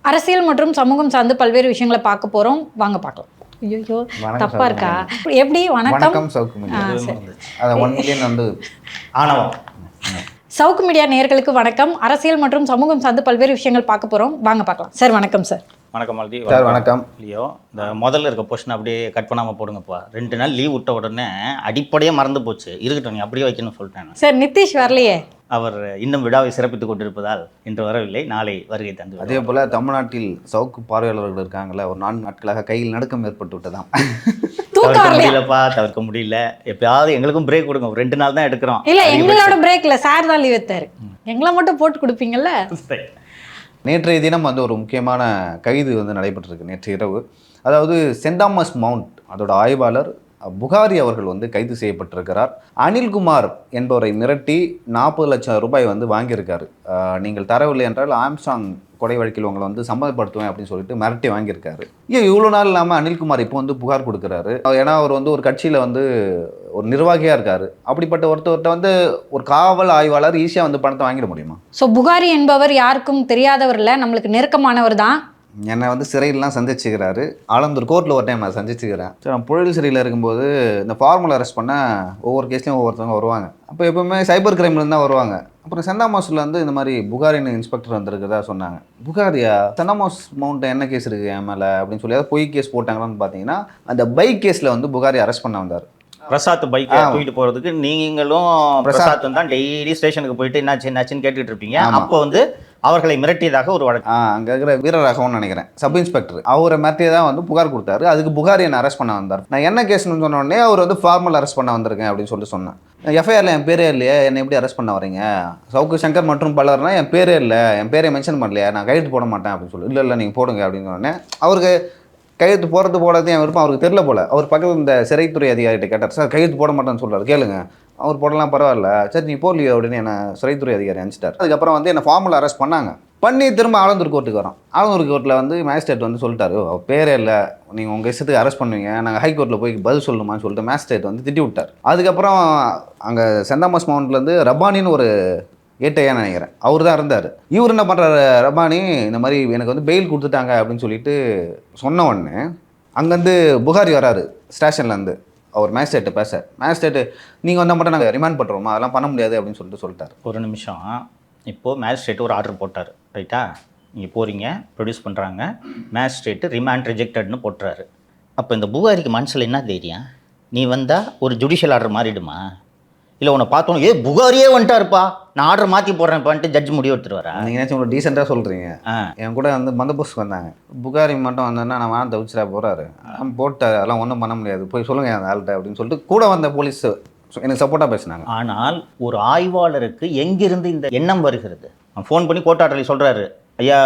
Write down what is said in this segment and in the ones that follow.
அரசியல் மற்றும் சமூகம் சார்ந்து பல்வேறு விஷயங்களை பார்க்க போறோம். வாங்க பார்க்கலாம். ஐயோ தப்பா இருக்கா? எப்படி? வணக்கம் சவுக்கு மீடியா. அத 1 மில்லியன் வந்து ஆணவம். சவுக்கு மீடியா நேயர்களுக்கு வணக்கம். அரசியல் மற்றும் சமூகம் சார்ந்து பல்வேறு விஷயங்கள் பார்க்க போறோம். வாங்க பார்க்கலாம். சார் வணக்கம் சார். வணக்கம் மால்தி. சார் வணக்கம். லியோ, இந்த முதல்ல இருக்க போர்ஷன் அப்படியே கட் பண்ணாமல் போடுங்கப்பா. 2 நாள் லீவ் விட்ட உடனே அடிப்படையாக மறந்து போச்சு. இருக்கட்டும், நீ அப்படியே வைக்கணும்னு சொல்லிட்டேன் சார். நிதிஷ் வரலையே. அவர் இன்னும் விழாவை சிறப்பித்துக் கொண்டிருப்பதால் இன்று வரவில்லை. நாளை வருகை தந்து. அதே போல தமிழ்நாட்டில் சவுக்கு பார்வையாளர்கள் இருக்காங்கல்ல, ஒரு 4 நாட்களாக கையில் நடுக்கம் ஏற்பட்டு விட்டதாம். தவிர்க்க முடியலப்பா, தவிர்க்க முடியல. எப்பயாவது எங்களுக்கும் பிரேக் கொடுங்க. 2 நாள் தான் எடுக்கிறோம். இல்ல, எங்களோட பிரேக் இல்ல, சார் தான் லீவ் எடுத்தாரு. எங்களை மட்டும் போட்டு கொடுப்பீங்கல்ல. நேற்றைய தினம் வந்து ஒரு முக்கியமான கைது வந்து நடைபெற்றிருக்கு நேற்று இரவு. அதாவது சென்ட் தாமஸ் மவுண்ட் அதோட ஆய்வாளர் புகாரி அவர்கள் வந்து கைது செய்யப்பட்டிருக்கிறார். அனில்குமார் என்பவரை மிரட்டி 40 லட்சம் ரூபாய் வந்து வாங்கியிருக்காரு. நீங்கள் தரவில்லை என்றால் ஆம்ஸ்டாங் கொலை வழக்கில் உங்களை வந்து சம்மதப்படுத்துவேன் அப்படின்னு சொல்லிட்டு மிரட்டி வாங்கியிருக்காரு. ஏன் இவ்வளோ நாள் இல்லாமல் அனில்குமார் இப்போ வந்து புகார் கொடுக்குறாரு? ஏன்னா அவர் வந்து ஒரு கட்சியில் வந்து ஒரு நிர்வாகியாக இருக்காரு. அப்படிப்பட்ட ஒருத்தவர்கிட்ட வந்து ஒரு காவல் ஆய்வாளர் ஈஸியாக வந்து பணத்தை வாங்கிட முடியுமா? ஸோ புகாரி என்பவர் யாருக்கும் தெரியாதவர் இல்லை, நம்மளுக்கு நெருக்கமானவர் தான். என்னை வந்து சிறையிலாம் சந்திச்சுக்கிறாரு. ஆலந்தூர் கோர்ட்டில் ஒரு டைம் நான் சந்திச்சுக்கிறேன். சரி, நான் புழல் சிறையில் இருக்கும்போது இந்த ஃபார்மல் அரெஸ்ட் பண்ண ஒவ்வொரு கேஸ்லையும் ஒவ்வொருத்தவங்க வருவாங்க. அப்போ எப்பவுமே சைபர் கிரைம்லேருந்து தான் வருவாங்க. அப்புறம் சென்ட் தாமஸில் வந்து இந்த மாதிரி புகாரின்னு இன்ஸ்பெக்டர் வந்திருக்கிறதா சொன்னாங்க. புகாரியா? சென்ட் தாமஸ் மவுண்ட் என்ன கேஸ் இருக்குது என் மேலே அப்படின்னு சொல்லி ஏதாவது பொய் கேஸ் போட்டாங்களான்னு பார்த்தீங்கன்னா அந்த பைக் கேஸில் வந்து புகாரி அரெஸ்ட் பண்ண வந்தார். பிரசாத் பைக்கை தூக்கிட்டு போகிறதுக்கு நீங்களும் பிரசாத்தும் தான் டெய்லி ஸ்டேஷனுக்கு போயிட்டு என்னாச்சுன்னு கேட்டுட்டு இருப்பீங்க. அப்போ வந்து அவர்களை மிரட்டியதாக ஒரு வழக்கு. அங்கே இருக்கிற வீரராகவன் நினைக்கிறேன், சப் இன்ஸ்பெக்டர், அவரை மிரட்டியதான் வந்து புகார் கொடுத்தாரு. அதுக்கு புகாரி என்ன அரெஸ்ட் பண்ண வந்தார். நான் என்ன கேஸ்ன்னு சொன்ன உடனே அவர் வந்து ஃபார்மல் அரெஸ்ட் பண்ண வந்திருக்கேன் அப்படின்னு சொல்லிட்டு சொன்னேன். எஃப்ஐஆரில் என் பேரே இல்லையா, என்னை எப்படி அரெஸ்ட் பண்ண வரீங்க? சவுக்கு சங்கர் மற்றும் பலர்னா என் பேரே இல்லை, என் பேரை மென்ஷன் பண்ணலையா, நான் கையெழுத்து போட மாட்டேன் அப்படின்னு சொல்லி. இல்லை நீங்கள் போடுங்க அப்படின்னு சொன்னோடனே அவருக்கு கையெழுத்து போடுறது என் விருப்பம் அவருக்கு தெரியல போல. அவர் பக்கத்தில் இந்த சிறைத்துறை அதிகாரிகிட்ட கேட்டார். சார் கையெழுத்து போட மாட்டேன்னு சொல்கிறார், கேளுங்க. அவர் போடலாம், பரவாயில்ல, சரி நீ போடலையோ அப்படின்னு என்னை சிறைத்துறை அதிகாரி அனுப்பிச்சிட்டார். அதுக்கப்புறம் வந்து என்னை ஃபார்மல் அரெஸ்ட் பண்ணாங்க. பண்ணி திரும்ப ஆலந்தூர் கோர்ட்டுக்கு வரோம். ஆலந்தூர் கோர்ட்டில் வந்து மேஜிஸ்ட்ரேட் வந்து சொல்லிட்டாரு, அவர் பேரே இல்லை, நீங்கள் உங்கள் இஷ்டத்துக்கு அரெஸ்ட் பண்ணுவீங்க, நாங்கள் ஹைகோர்ட்டில் போய் பதில் சொல்லணுமான்னு சொல்லிட்டு மேஜிஸ்ட்ரேட் வந்து திட்டி விட்டார். அதுக்கப்புறம் அங்கே சென்ட் தாமஸ் மவுண்ட்லேருந்து ரப்பானின்னு ஒரு ஏட்டையான்னு நினைக்கிறேன், அவர் தான் இருந்தார். இவர் என்ன பண்ணுறாரு, ரப்பானி இந்த மாதிரி எனக்கு வந்து பெயில் கொடுத்துட்டாங்க அப்படின்னு சொல்லிட்டு சொன்ன உடனே அங்கேருந்து புகாரி வராரு ஸ்டேஷன்லேருந்து. அவர் மேஜிஸ்ட்ரேட்டை பேச, மேஜிஸ்ட்ரேட்டு நீங்கள் வந்தால் மட்டும் நாங்கள் ரிமாண்ட் பண்ணுறோமா, அதெல்லாம் பண்ண முடியாது அப்படின்னு சொல்லிட்டார். ஒரு நிமிஷம். இப்போது மேஜிஸ்ட்ரேட் ஒரு ஆர்டர் போட்டார், ரைட்டா? நீங்கள் போகிறீங்க, ப்ரொடியூஸ் பண்ணுறாங்க, மேஜிஸ்ட்ரேட்டு ரிமாண்ட் ரிஜெக்டட்னு போட்டுறாரு. அப்போ இந்த புகாரிக்கு மனசில் என்ன தைரியம்? நீ வந்தால் ஒரு ஜுடிஷியல் ஆர்டர் மாறிடுமா? இல்லை உன்னை பார்த்தோம், புகாரியே வந்துட்டாருப்பா, நான் ஆர்டர் மாற்றி போடுறேன்ப்பான்ட்டு ஜட்ஜ் முடிவு எடுத்துருவாரா? நீங்கள் ஏதாச்சும் ஒரு டீசெண்டாக சொல்கிறீங்க. என் கூட வந்து பந்தோபஸ்துக்கு வந்தாங்க. புகாரி மட்டும் வந்தேன்னா நான் வேணாம் தவிச்சிட்டா போகிறாரு, போட்டார், அதெல்லாம் ஒன்றும் பண்ண முடியாது, போய் சொல்லுங்கள் அந்த ஆள்கிட்ட அப்படின்னு சொல்லிட்டு கூட வந்த போலீஸ் எனக்கு சப்போர்ட்டாக பேசினாங்க. ஆனால் ஒரு ஆய்வாளருக்கு எங்கிருந்து இந்த எண்ணம் வருகிறது? ஃபோன் பண்ணி கோர்ட் ஆர்டரில் சொல்கிறாரு, ஐயா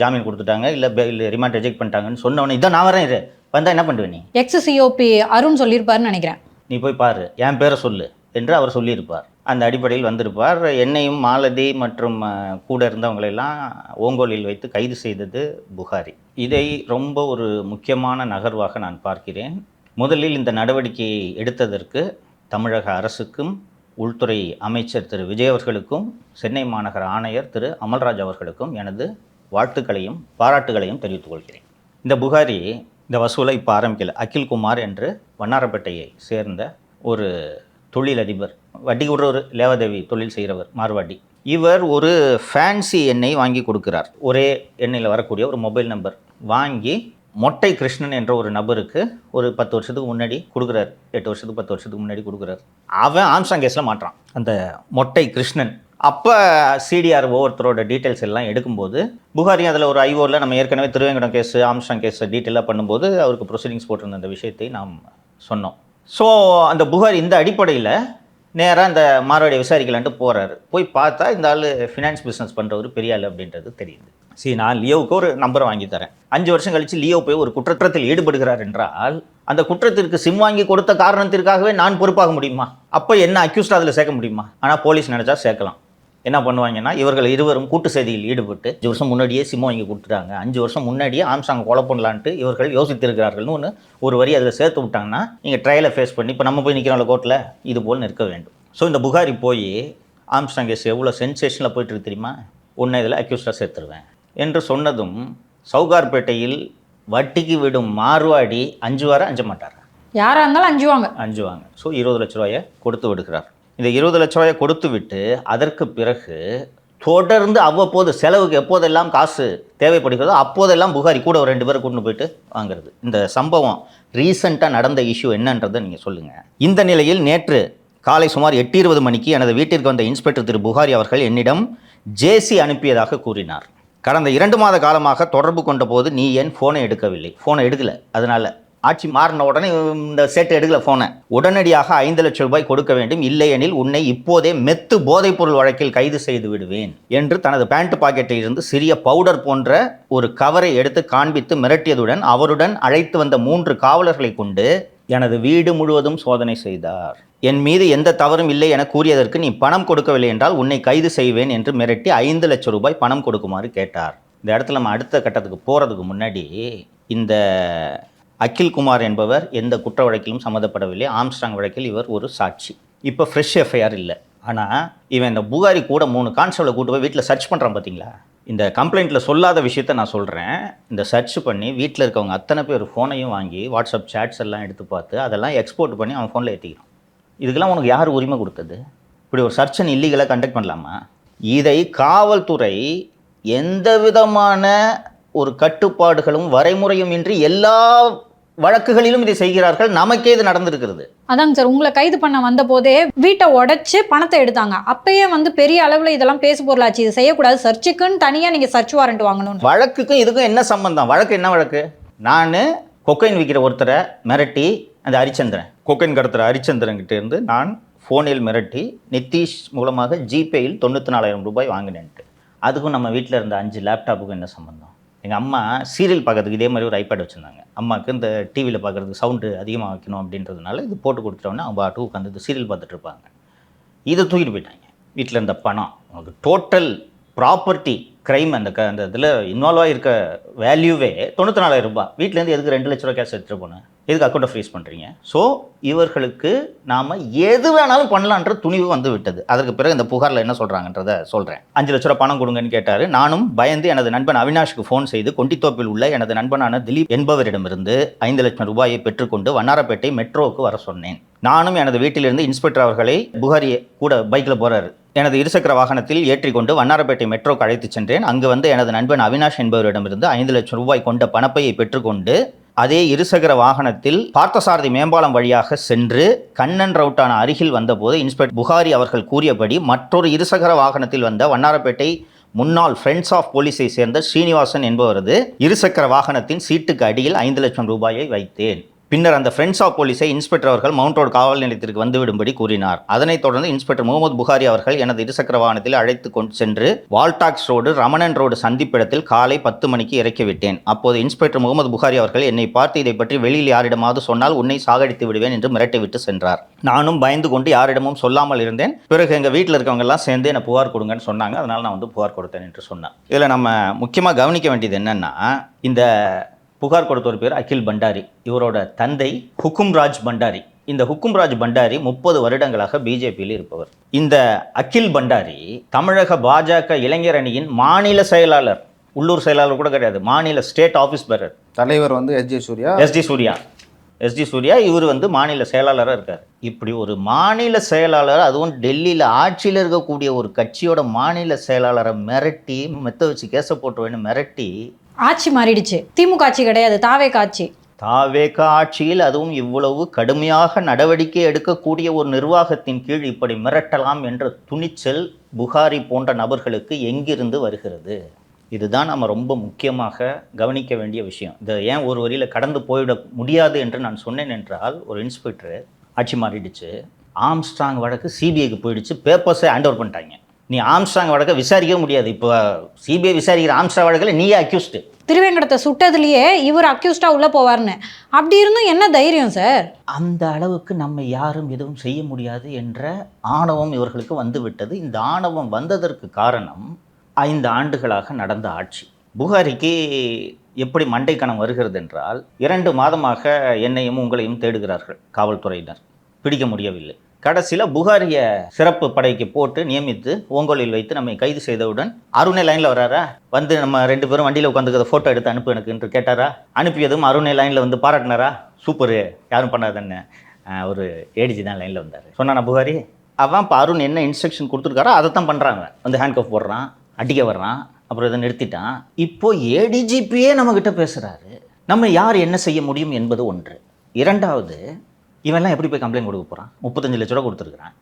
ஜாமீன் கொடுத்துட்டாங்க, இல்லை ரிமாண்ட் ரிஜெக்ட் பண்ணிட்டாங்கன்னு சொன்னவொன்னே இதான் நான் வரேன், இது வந்தால் என்ன பண்ணுவேன் நீ? எக்ஸ்-சிஓபி அருண் சொல்லியிருப்பாருன்னு நினைக்கிறேன். நீ போய் பாரு, என் பேரை சொல்லு என்று அவர் சொல்லியிருப்பார். அந்த அடிப்படையில் வந்திருப்பார். என்னையும் மாலதி மற்றும் கூட இருந்தவங்களெல்லாம் ஓங்கோலில் வைத்து கைது செய்தது புகாரி. இதை ரொம்ப ஒரு முக்கியமான நகர்வாக நான் பார்க்கிறேன். முதலில் இந்த நடவடிக்கையை எடுத்ததற்கு தமிழக அரசுக்கும் உள்துறை அமைச்சர் திரு விஜய் அவர்களுக்கும் சென்னை மாநகர ஆணையர் திரு அமல்ராஜ் அவர்களுக்கும் எனது வாழ்த்துக்களையும் பாராட்டுகளையும் தெரிவித்துக் கொள்கிறேன். இந்த புகாரி இந்த வசூலை இப்போ ஆரம்பிக்கல. அகில்குமார் என்று வண்ணாரப்பேட்டையை சேர்ந்த ஒரு தொழிலதிபர், வட்டி விடுறவர், லேவாதேவி தொழில் செய்கிறவர், மார்வாடி. இவர் ஒரு ஃபேன்சி எண்ணெய் வாங்கி கொடுக்குறார். ஒரே எண்ணெயில் வரக்கூடிய ஒரு மொபைல் நம்பர் வாங்கி மொட்டை கிருஷ்ணன் என்ற ஒரு நபருக்கு ஒரு 10 வருஷத்துக்கு முன்னாடி கொடுக்குறாரு, 8 வருஷத்துக்கு 10 வருஷத்துக்கு முன்னாடி கொடுக்குறாரு. அவன் ஆம்ஸ்டாங் கேஸில் மாட்டுறான் அந்த மொட்டை கிருஷ்ணன். அப்போ சிடிஆர் ஒவ்வொருத்தரோட டீட்டெயில்ஸ் எல்லாம் எடுக்கும்போது புகாரி அதில் ஒரு ஐஓவில் நம்ம ஏற்கனவே திருவேங்கடம் கேஸு, ஆம்ஸ்டாங் கேஸை டீட்டெயிலாக பண்ணும்போது அவருக்கு ப்ரொசீடிங்ஸ் போட்டிருந்த அந்த விஷயத்தை நாம் சொன்னோம். ஸோ அந்த புகாரி இந்த அடிப்படையில் நேராக இந்த மார்வாடியை விசாரிக்கலான்ட்டு போகிறாரு. போய் பார்த்தா இந்த ஆள் ஃபினான்ஸ் பிஸ்னஸ் பண்ணுறவர் பெரிய ஆள் அப்படின்றது தெரியுது. சரி, நான் லியோவுக்கு ஒரு நம்பரை வாங்கி தரேன். 5 வருஷம் கழித்து லியோ போய் ஒரு குற்றத்தில் ஈடுபடுகிறார் என்றால் அந்த குற்றத்திற்கு சிம் வாங்கி கொடுத்த காரணத்திற்காகவே நான் பொறுப்பாக முடியுமா? அப்போ என்ன அக்யூஸ்ட் அதில் சேர்க்க முடியுமா? ஆனால் போலீஸ் நினச்சா சேர்க்கலாம். என்ன பண்ணுவாங்கன்னா, இவர்கள் இருவரும் கூட்டு செய்தியில் ஈடுபட்டு 5 வருஷம் முன்னாடியே சிம் வாங்கி கொடுத்துட்டாங்க, 5 வருஷம் முன்னாடியே ஆம்ஸ்டாங் கொலை பண்ணலான்ட்டு இவர்கள் யோசித்திருக்கிறார்கள்னு ஒரு வரி அதில் சேர்த்து விட்டாங்கன்னா நீங்கள் ட்ரையலை ஃபேஸ் பண்ணி இப்போ நம்ம போய் நிற்கிறோம்ல கோர்ட்டில், இது போல் நிற்க வேண்டும். ஸோ இந்த புகாரி போய் ஆம்ஸ்டாங் கேஸ் எவ்வளோ சென்சேஷனில் போய்ட்டு தெரியுமா, உன்னை இதில் அக்யூஸ்டாக சேர்த்துருவேன் என்று சொன்னதும் சவுகார்பேட்டையில் வட்டிக்கு விடும் மார்வாடி அஞ்ச மாட்டாரா? யாராக இருந்தாலும் அஞ்சுவாங்க. ஸோ 20 லட்ச ரூபாயை கொடுத்து விடுகிறார். இந்த 20 லட்ச ரூபாயை கொடுத்து விட்டு அதற்கு பிறகு தொடர்ந்து அவ்வப்போது செலவுக்கு எப்போதெல்லாம் காசு தேவைப்படுகிறதோ அப்போதெல்லாம் புகாரி கூட ஒரு 2 பேரை கொண்டு போயிட்டு வாங்குறது. இந்த சம்பவம் ரீசெண்டாக நடந்த இஷ்யூ என்னன்றதை நீங்கள் சொல்லுங்கள். இந்த நிலையில் நேற்று காலை சுமார் 8:20 மணிக்கு எனது வீட்டிற்கு வந்த இன்ஸ்பெக்டர் திரு புகாரி அவர்கள் என்னிடம் ஜேசி அனுப்பியதாக கூறினார். கடந்த 2 மாத காலமாக தொடர்பு கொண்ட போது நீ ஏன் ஃபோனை எடுக்கவில்லை? ஃபோனை எடுக்கலை. அதனால் ஆட்சி மாறின உடனே இந்த செட் எடுக்கல ஃபோனை. உடனடியாக 5 லட்சம் ரூபாய் கொடுக்க வேண்டும், இல்லையெனில் உன்னை இப்போதே மெத்து போதைப்பொருள் வழக்கில் கைது செய்து விடுவேன் என்று தனது பேண்ட் பாக்கெட்டில் இருந்து சிறிய பவுடர் போன்ற ஒரு கவரை எடுத்து காண்பித்து மிரட்டியதுடன் அவருடன் அழைத்து வந்த 3 காவலர்களை கொண்டு எனது வீடு முழுவதும் சோதனை செய்தார். என் மீது எந்த தவறும் இல்லை என கூறியதற்கு நீ பணம் கொடுக்கவில்லை என்றால் உன்னை கைது செய்வேன் என்று மிரட்டி 5 லட்சம் ரூபாய் பணம் கொடுக்குமாறு கேட்டார். இந்த இடத்துல நம்ம அடுத்த கட்டத்துக்கு போகிறதுக்கு முன்னாடி இந்த அகில் குமார் என்பவர் எந்த குற்ற வழக்கிலும் சம்மந்தப்படவில்லை. ஆம்ஸ்ட்ராங் வழக்கில் இவர் ஒரு சாட்சி. இப்போ ஃப்ரெஷ் எஃப்ஐஆர் இல்லை. ஆனால் இவன் இந்த புகாரி கூட 3 கான்ஸ்டபிளை கூட்டு போய் வீட்டில் சர்ச் பண்ணுறான் பார்த்தீங்களா? இந்த கம்ப்ளைண்ட்டில் சொல்லாத விஷயத்த நான் சொல்கிறேன். இந்த சர்ச் பண்ணி வீட்டில் இருக்கவங்க அத்தனை பேர் ஃபோனையும் வாங்கி வாட்ஸ்அப் சேட்ஸ் எல்லாம் எடுத்து பார்த்து அதெல்லாம் எக்ஸ்போர்ட் பண்ணி அவன் ஃபோனில் ஏற்றிக்கிறான். இதுக்கெல்லாம் உனக்கு யார் உரிமை கொடுத்தது? இப்படி ஒரு சர்ச் அண்ட் இல்லீகலாக கண்டக்ட் பண்ணலாமா? இதை காவல்துறை எந்த விதமான ஒரு கட்டுப்பாடுகளும் வரைமுறையும் இன்றி எல்லா வழக்குகளிலும் இதை செய்கிறார்கள். நமக்கே இது நடந்திருக்கிறது. அதாங்க சார், உங்களை கைது பண்ண வந்த போதே வீட்டை உடைச்சு பணத்தை எடுத்தாங்க. அப்பயே பெரிய அளவில் இதெல்லாம் பேசு பொருளாச்சு. இது செய்யக்கூடாது, சர்ச்சுக்குன்னு தனியாக நீங்கள் சர்ச் வாரண்ட் வாங்கணும். வழக்குக்கும் இதுக்கும் என்ன சம்பந்தம்? வழக்கு என்ன வழக்கு? நான் கொக்கைன் விற்கிற ஒருத்தரை மிரட்டி அந்த ஹரிச்சந்திரன், கொக்கைன் கடத்துகிற ஹரிச்சந்திரன்கிட்ட இருந்து நான் ஃபோனில் மிரட்டி நிதிஷ் மூலமாக ஜிபேயில் 94,000 ரூபாய் வாங்கினேன்ட்டு. அதுக்கும் நம்ம வீட்டில் இருந்த 5 லேப்டாப்புக்கும் என்ன சம்பந்தம்? எங்கள் அம்மா சீரியல் பார்க்கறதுக்கு இதே மாதிரி ஒரு ஐபேட் வச்சுருந்தாங்க. அம்மாவுக்கு இந்த டிவியில் பார்க்குறதுக்கு சவுண்டு அதிகமாக வைக்கணும் அப்படின்றதுனால இது போட்டு கொடுத்துட்டோன்னே அவங்க பாட்டு உட்காந்து சீரியல் பார்த்துட்டு இருப்பாங்க. இதை தூக்கிட்டு போயிட்டாங்க. வீட்டில் இருந்த பணம், உங்களுக்கு டோட்டல் ப்ராப்பர்ட்டி க்ரைம் அந்த இதில் இன்வால்வ் ஆகிருக்க வேல்யூவே 94,000 ரூபாய். வீட்டிலேருந்து எதுக்கு 2 லட்ச ரூபா கேஷ் எடுத்துகிட்டு போனேன்? எதுக்கு அக்கௌண்ட்டை ஃப்ரீஸ் பண்ணுறீங்க? ஸோ இவர்களுக்கு நாம் எது வேணாலும் பண்ணலான்ற துணிவு வந்து விட்டது. அதற்கு பிறகு இந்த புகாரில் என்ன சொல்கிறாங்கன்றதை சொல்கிறேன். 5 லட்ச ரூபா பணம் கொடுங்கன்னு கேட்டார். நானும் பயந்து எனது நண்பன் அவினாஷுக்கு ஃபோன் செய்து கொண்டித்தோப்பில் உள்ள எனது நண்பனான திலீப் என்பவரிடமிருந்து 5 லட்சம் ரூபாயை பெற்றுக்கொண்டு வண்ணாரப்பேட்டை மெட்ரோவுக்கு வர சொன்னேன். நானும் எனது வீட்டிலிருந்து இன்ஸ்பெக்டர் அவர்களை புகாரி கூட பைக்கில் போகிறாரு எனது இருசக்கர வாகனத்தில் ஏற்றிக்கொண்டு வண்ணாரப்பேட்டை மெட்ரோக்கு அழைத்து சென்றேன். அங்கு வந்து எனது நண்பன் அவினாஷ் என்பவரிடமிருந்து 5 லட்சம் ரூபாய் கொண்ட பணப்பையை பெற்றுக்கொண்டு அதே இருசக்கர வாகனத்தில் பார்த்தசாரதி மேம்பாலம் வழியாக சென்று கண்ணன் ரவுட்டான அருகில் வந்தபோது இன்ஸ்பெக்டர் புகாரி அவர்கள் கூறியபடி மற்றொரு இருசக்கர வாகனத்தில் வந்த வண்ணாரப்பேட்டை முன்னாள் ஃப்ரெண்ட்ஸ் ஆஃப் போலீஸை சேர்ந்த ஸ்ரீனிவாசன் என்பவரது இருசக்கர வாகனத்தின் சீட்டுக்கு அடியில் 5 லட்சம் ரூபாயை வைத்தேன். பின்னர் அந்த ஃப்ரெண்ட்ஸ் ஆஃப் போலீஸை இன்ஸ்பெக்டர் அவர்கள் மவுண்ட் ரோடு காவல் நிலையத்திற்கு வந்துவிடும்படி கூறினார். அதனைத் தொடர்ந்து இன்ஸ்பெக்டர் முகமது புகாரி அவர்கள் எனது இருசக்கர வாகனத்தில் அழைத்து கொண்டு சென்று வால்டாக்ஸ் ரோடு ரமணன் ரோடு சந்திப்பிடத்தில் காலை 10 மணிக்கு இறக்கிவிட்டேன். அப்போது இன்ஸ்பெக்டர் முகமது புகாரி அவர்கள் என்னை பார்த்து இதை பற்றி வெளியில் யாரிடமாவது சொன்னால் உன்னை சாகடித்து விடுவேன் என்று மிரட்டிவிட்டு சென்றார். நானும் பயந்து கொண்டு யாரிடமும் சொல்லாமல் இருந்தேன். பிறகு எங்கள் வீட்டில் இருக்கவங்க எல்லாம் சேர்ந்து என்னை புகார் கொடுங்கன்னு சொன்னாங்க. அதனால் நான் வந்து புகார் கொடுத்தேன் என்று சொன்னேன். இதில் நம்ம முக்கியமாக கவனிக்க வேண்டியது என்னென்னா, இந்த புகார் கொடுத்த ஒரு பேர் அகில் பண்டாரி. இவரோட தந்தை ஹுக்கும்ராஜ் பண்டாரி. இந்த ஹுக்கும்ராஜ் பண்டாரி 30 வருடங்களாக பிஜேபியில் இருப்பவர். இந்த அகில் பண்டாரி தமிழக பாஜக இளைஞர் அணியின் மாநில செயலாளர், உள்ளூர் செயலாளர் கூட கிடையாது, மாநில ஸ்டேட் ஆஃபீஸ் பேரர். தலைவர் வந்து எஸ்டி சூர்யா. இவர் வந்து மாநில செயலாளராக இருக்கார். இப்படி ஒரு மாநில செயலாளர், அதுவும் டெல்லியில் ஆட்சியில் இருக்கக்கூடிய ஒரு கட்சியோட மாநில செயலாளரை மிரட்டி மெத்த வச்சு கேச போட்டுவேன்னு மிரட்டி ஆட்சி மாறிடுச்சு. திமுக ஆட்சி கிடையாது, தாவேகா ஆட்சியில் அதுவும் இவ்வளவு கடுமையாக நடவடிக்கை எடுக்கக்கூடிய ஒரு நிர்வாகத்தின் கீழ் இப்படி மிரட்டலாம் என்ற துணிச்சல் புகாரி போன்ற நபர்களுக்கு எங்கிருந்து வருகிறது? இதுதான் நம்ம ரொம்ப முக்கியமாக கவனிக்க வேண்டிய விஷயம். இதை ஏன் ஒரு வரியில் கடந்து போயிட முடியாது என்று நான் சொன்னேன் என்றால், ஒரு இன்ஸ்பெக்டர் ஆட்சி மாறிடுச்சு, ஆம்ஸ்ட்ராங் வழக்கு சிபிஐக்கு போயிடுச்சு, பேப்பர்ஸை ஹேண்ட் ஓவர் பண்ணிட்டாங்க. நீ ஆம்ஸ்ட்ராங் வழக்கை விசாரிக்க முடியாது. இப்போ சிபிஐ விசாரிக்கிற ஆம்ஸ்ட்ராங் வழக்கில் நீயே அக்யூஸ்டு. திருவேங்கடத்தை சுட்டதுலேயே இவர் அக்யூஸ்டாக உள்ளே போவார்னு. அப்படி இருந்தும் என்ன தைரியம் சார்? அந்த அளவுக்கு நம்ம யாரும் எதுவும் செய்ய முடியாது என்ற ஆணவம் இவர்களுக்கு வந்துவிட்டது. இந்த ஆணவம் வந்ததற்கு காரணம் 5 ஆண்டுகளாக நடந்த ஆட்சி. புகாரிக்கு எப்படி மண்டைக்கணம் வருகிறது என்றால், 2 மாதமாக என்னையும் உங்களையும் தேடுகிறார்கள் காவல்துறையினர். பிடிக்க முடியவில்லை. கடைசியில் புகாரிய சிறப்பு படைக்கு போட்டு நியமித்து ஓங்கோலில் வைத்து நம்மை கைது செய்தவுடன் அருணே லைனில் வராரா, வந்து நம்ம 2 பேரும் வண்டியில் உட்காந்துக்கிறத ஃபோட்டோ எடுத்து அனுப்பு எனக்கு என்று கேட்டாரா, அனுப்பியதும் அருணே லைனில் வந்து பாராட்டினாரா, சூப்பரு யாரும் பண்ணாதன்னு. ஒரு ஏடிஜி தான் லைனில் வந்தார். சொன்னானா புகாரி, அவன் இப்போ அருண் என்ன இன்ஸ்ட்ரக்ஷன் கொடுத்துருக்காரோ அதை தான் பண்ணுறாங்க. வந்து ஹேண்ட் கஃப் போடுறான், அடிக்க வர்றான், அப்புறம் இதை நிறுத்திட்டான். இப்போ ஏடிஜிபியே நம்மக்கிட்ட பேசுகிறாரு. நம்ம யார் என்ன செய்ய முடியும் என்பது ஒன்று. இரண்டாவது, இவன்லாம் எப்படி போய் கம்ப்ளைண்ட் கொடுக்க போகிறான்? 35 லட்ச ரூபா கொடுத்துருக்குறான்.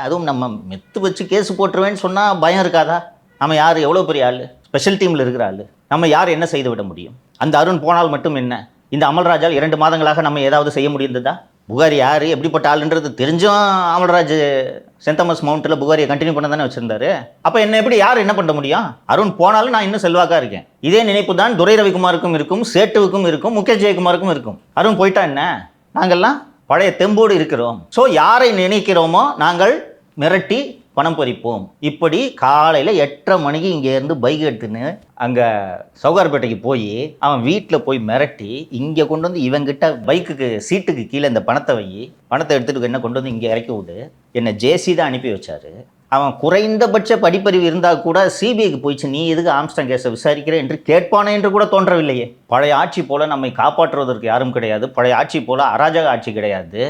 அதுவும் நம்ம மெத்து வச்சு கேஸ் போட்டுருவேன்னு சொன்னால் பயம் இருக்காதா? நம்ம யார் எவ்வளோ பெரிய ஆள், ஸ்பெஷல் டீமில் இருக்கிற ஆள், நம்ம யார் என்ன செய்து விட முடியும்? அந்த அருண் போனால் மட்டும் என்ன, இந்த அமல்ராஜால் 2 மாதங்களாக நம்ம ஏதாவது செய்ய முடிந்ததா? புகாரி யார் எப்படிப்பட்ட ஆளுன்றது தெரிஞ்சும் அமல்ராஜ் சென்ட் தாமஸ் மவுண்ட்டில் புகாரியை கண்டினியூ பண்ண தானே வச்சுருந்தாரு. அப்போ என்ன எப்படி யார் என்ன பண்ண முடியும்? அருண் போனாலும் நான் இன்னும் செல்வாக்காக இருக்கேன். இதே நினைப்பு தான் துரை ரவிக்குமாருக்கும் இருக்கும், சேட்டுவுக்கும் இருக்கும், முகேஷ் ஜெயக்குமாருக்கும் இருக்கும். அருண் போயிட்டா என்ன, நாங்கள்லாம் பழைய தெம்போடு இருக்கிறோம். ஸோ யாரை நினைக்கிறோமோ நாங்கள் மிரட்டி பணம் பறிப்போம். இப்படி காலையில் 8:30 மணிக்கு இங்கேருந்து பைக் எடுத்துன்னு அங்கே சவுகார்பேட்டைக்கு போய் அவன் வீட்டில் போய் மிரட்டி இங்கே கொண்டு வந்து இவங்கிட்ட பைக்குக்கு சீட்டுக்கு கீழே இந்த பணத்தை பணத்தை எடுத்துகிட்டு என்ன கொண்டு வந்து இங்கே இறக்கி விடு, என்னை ஜேசி தான் அனுப்பி வச்சாரு. அவன் குறைந்தபட்ச படிப்பறிவு இருந்தால் கூட சிபிஐக்கு போயிடுச்சு, நீ எதுக்கு ஆம்ஸ்டாங் கேஸை விசாரிக்கிற என்று கேட்பானே என்று கூட தோன்றவில்லையே. பழைய ஆட்சி போல நம்மை காப்பாற்றுவதற்கு யாரும் கிடையாது. பழைய ஆட்சி போல அராஜக ஆட்சி கிடையாது.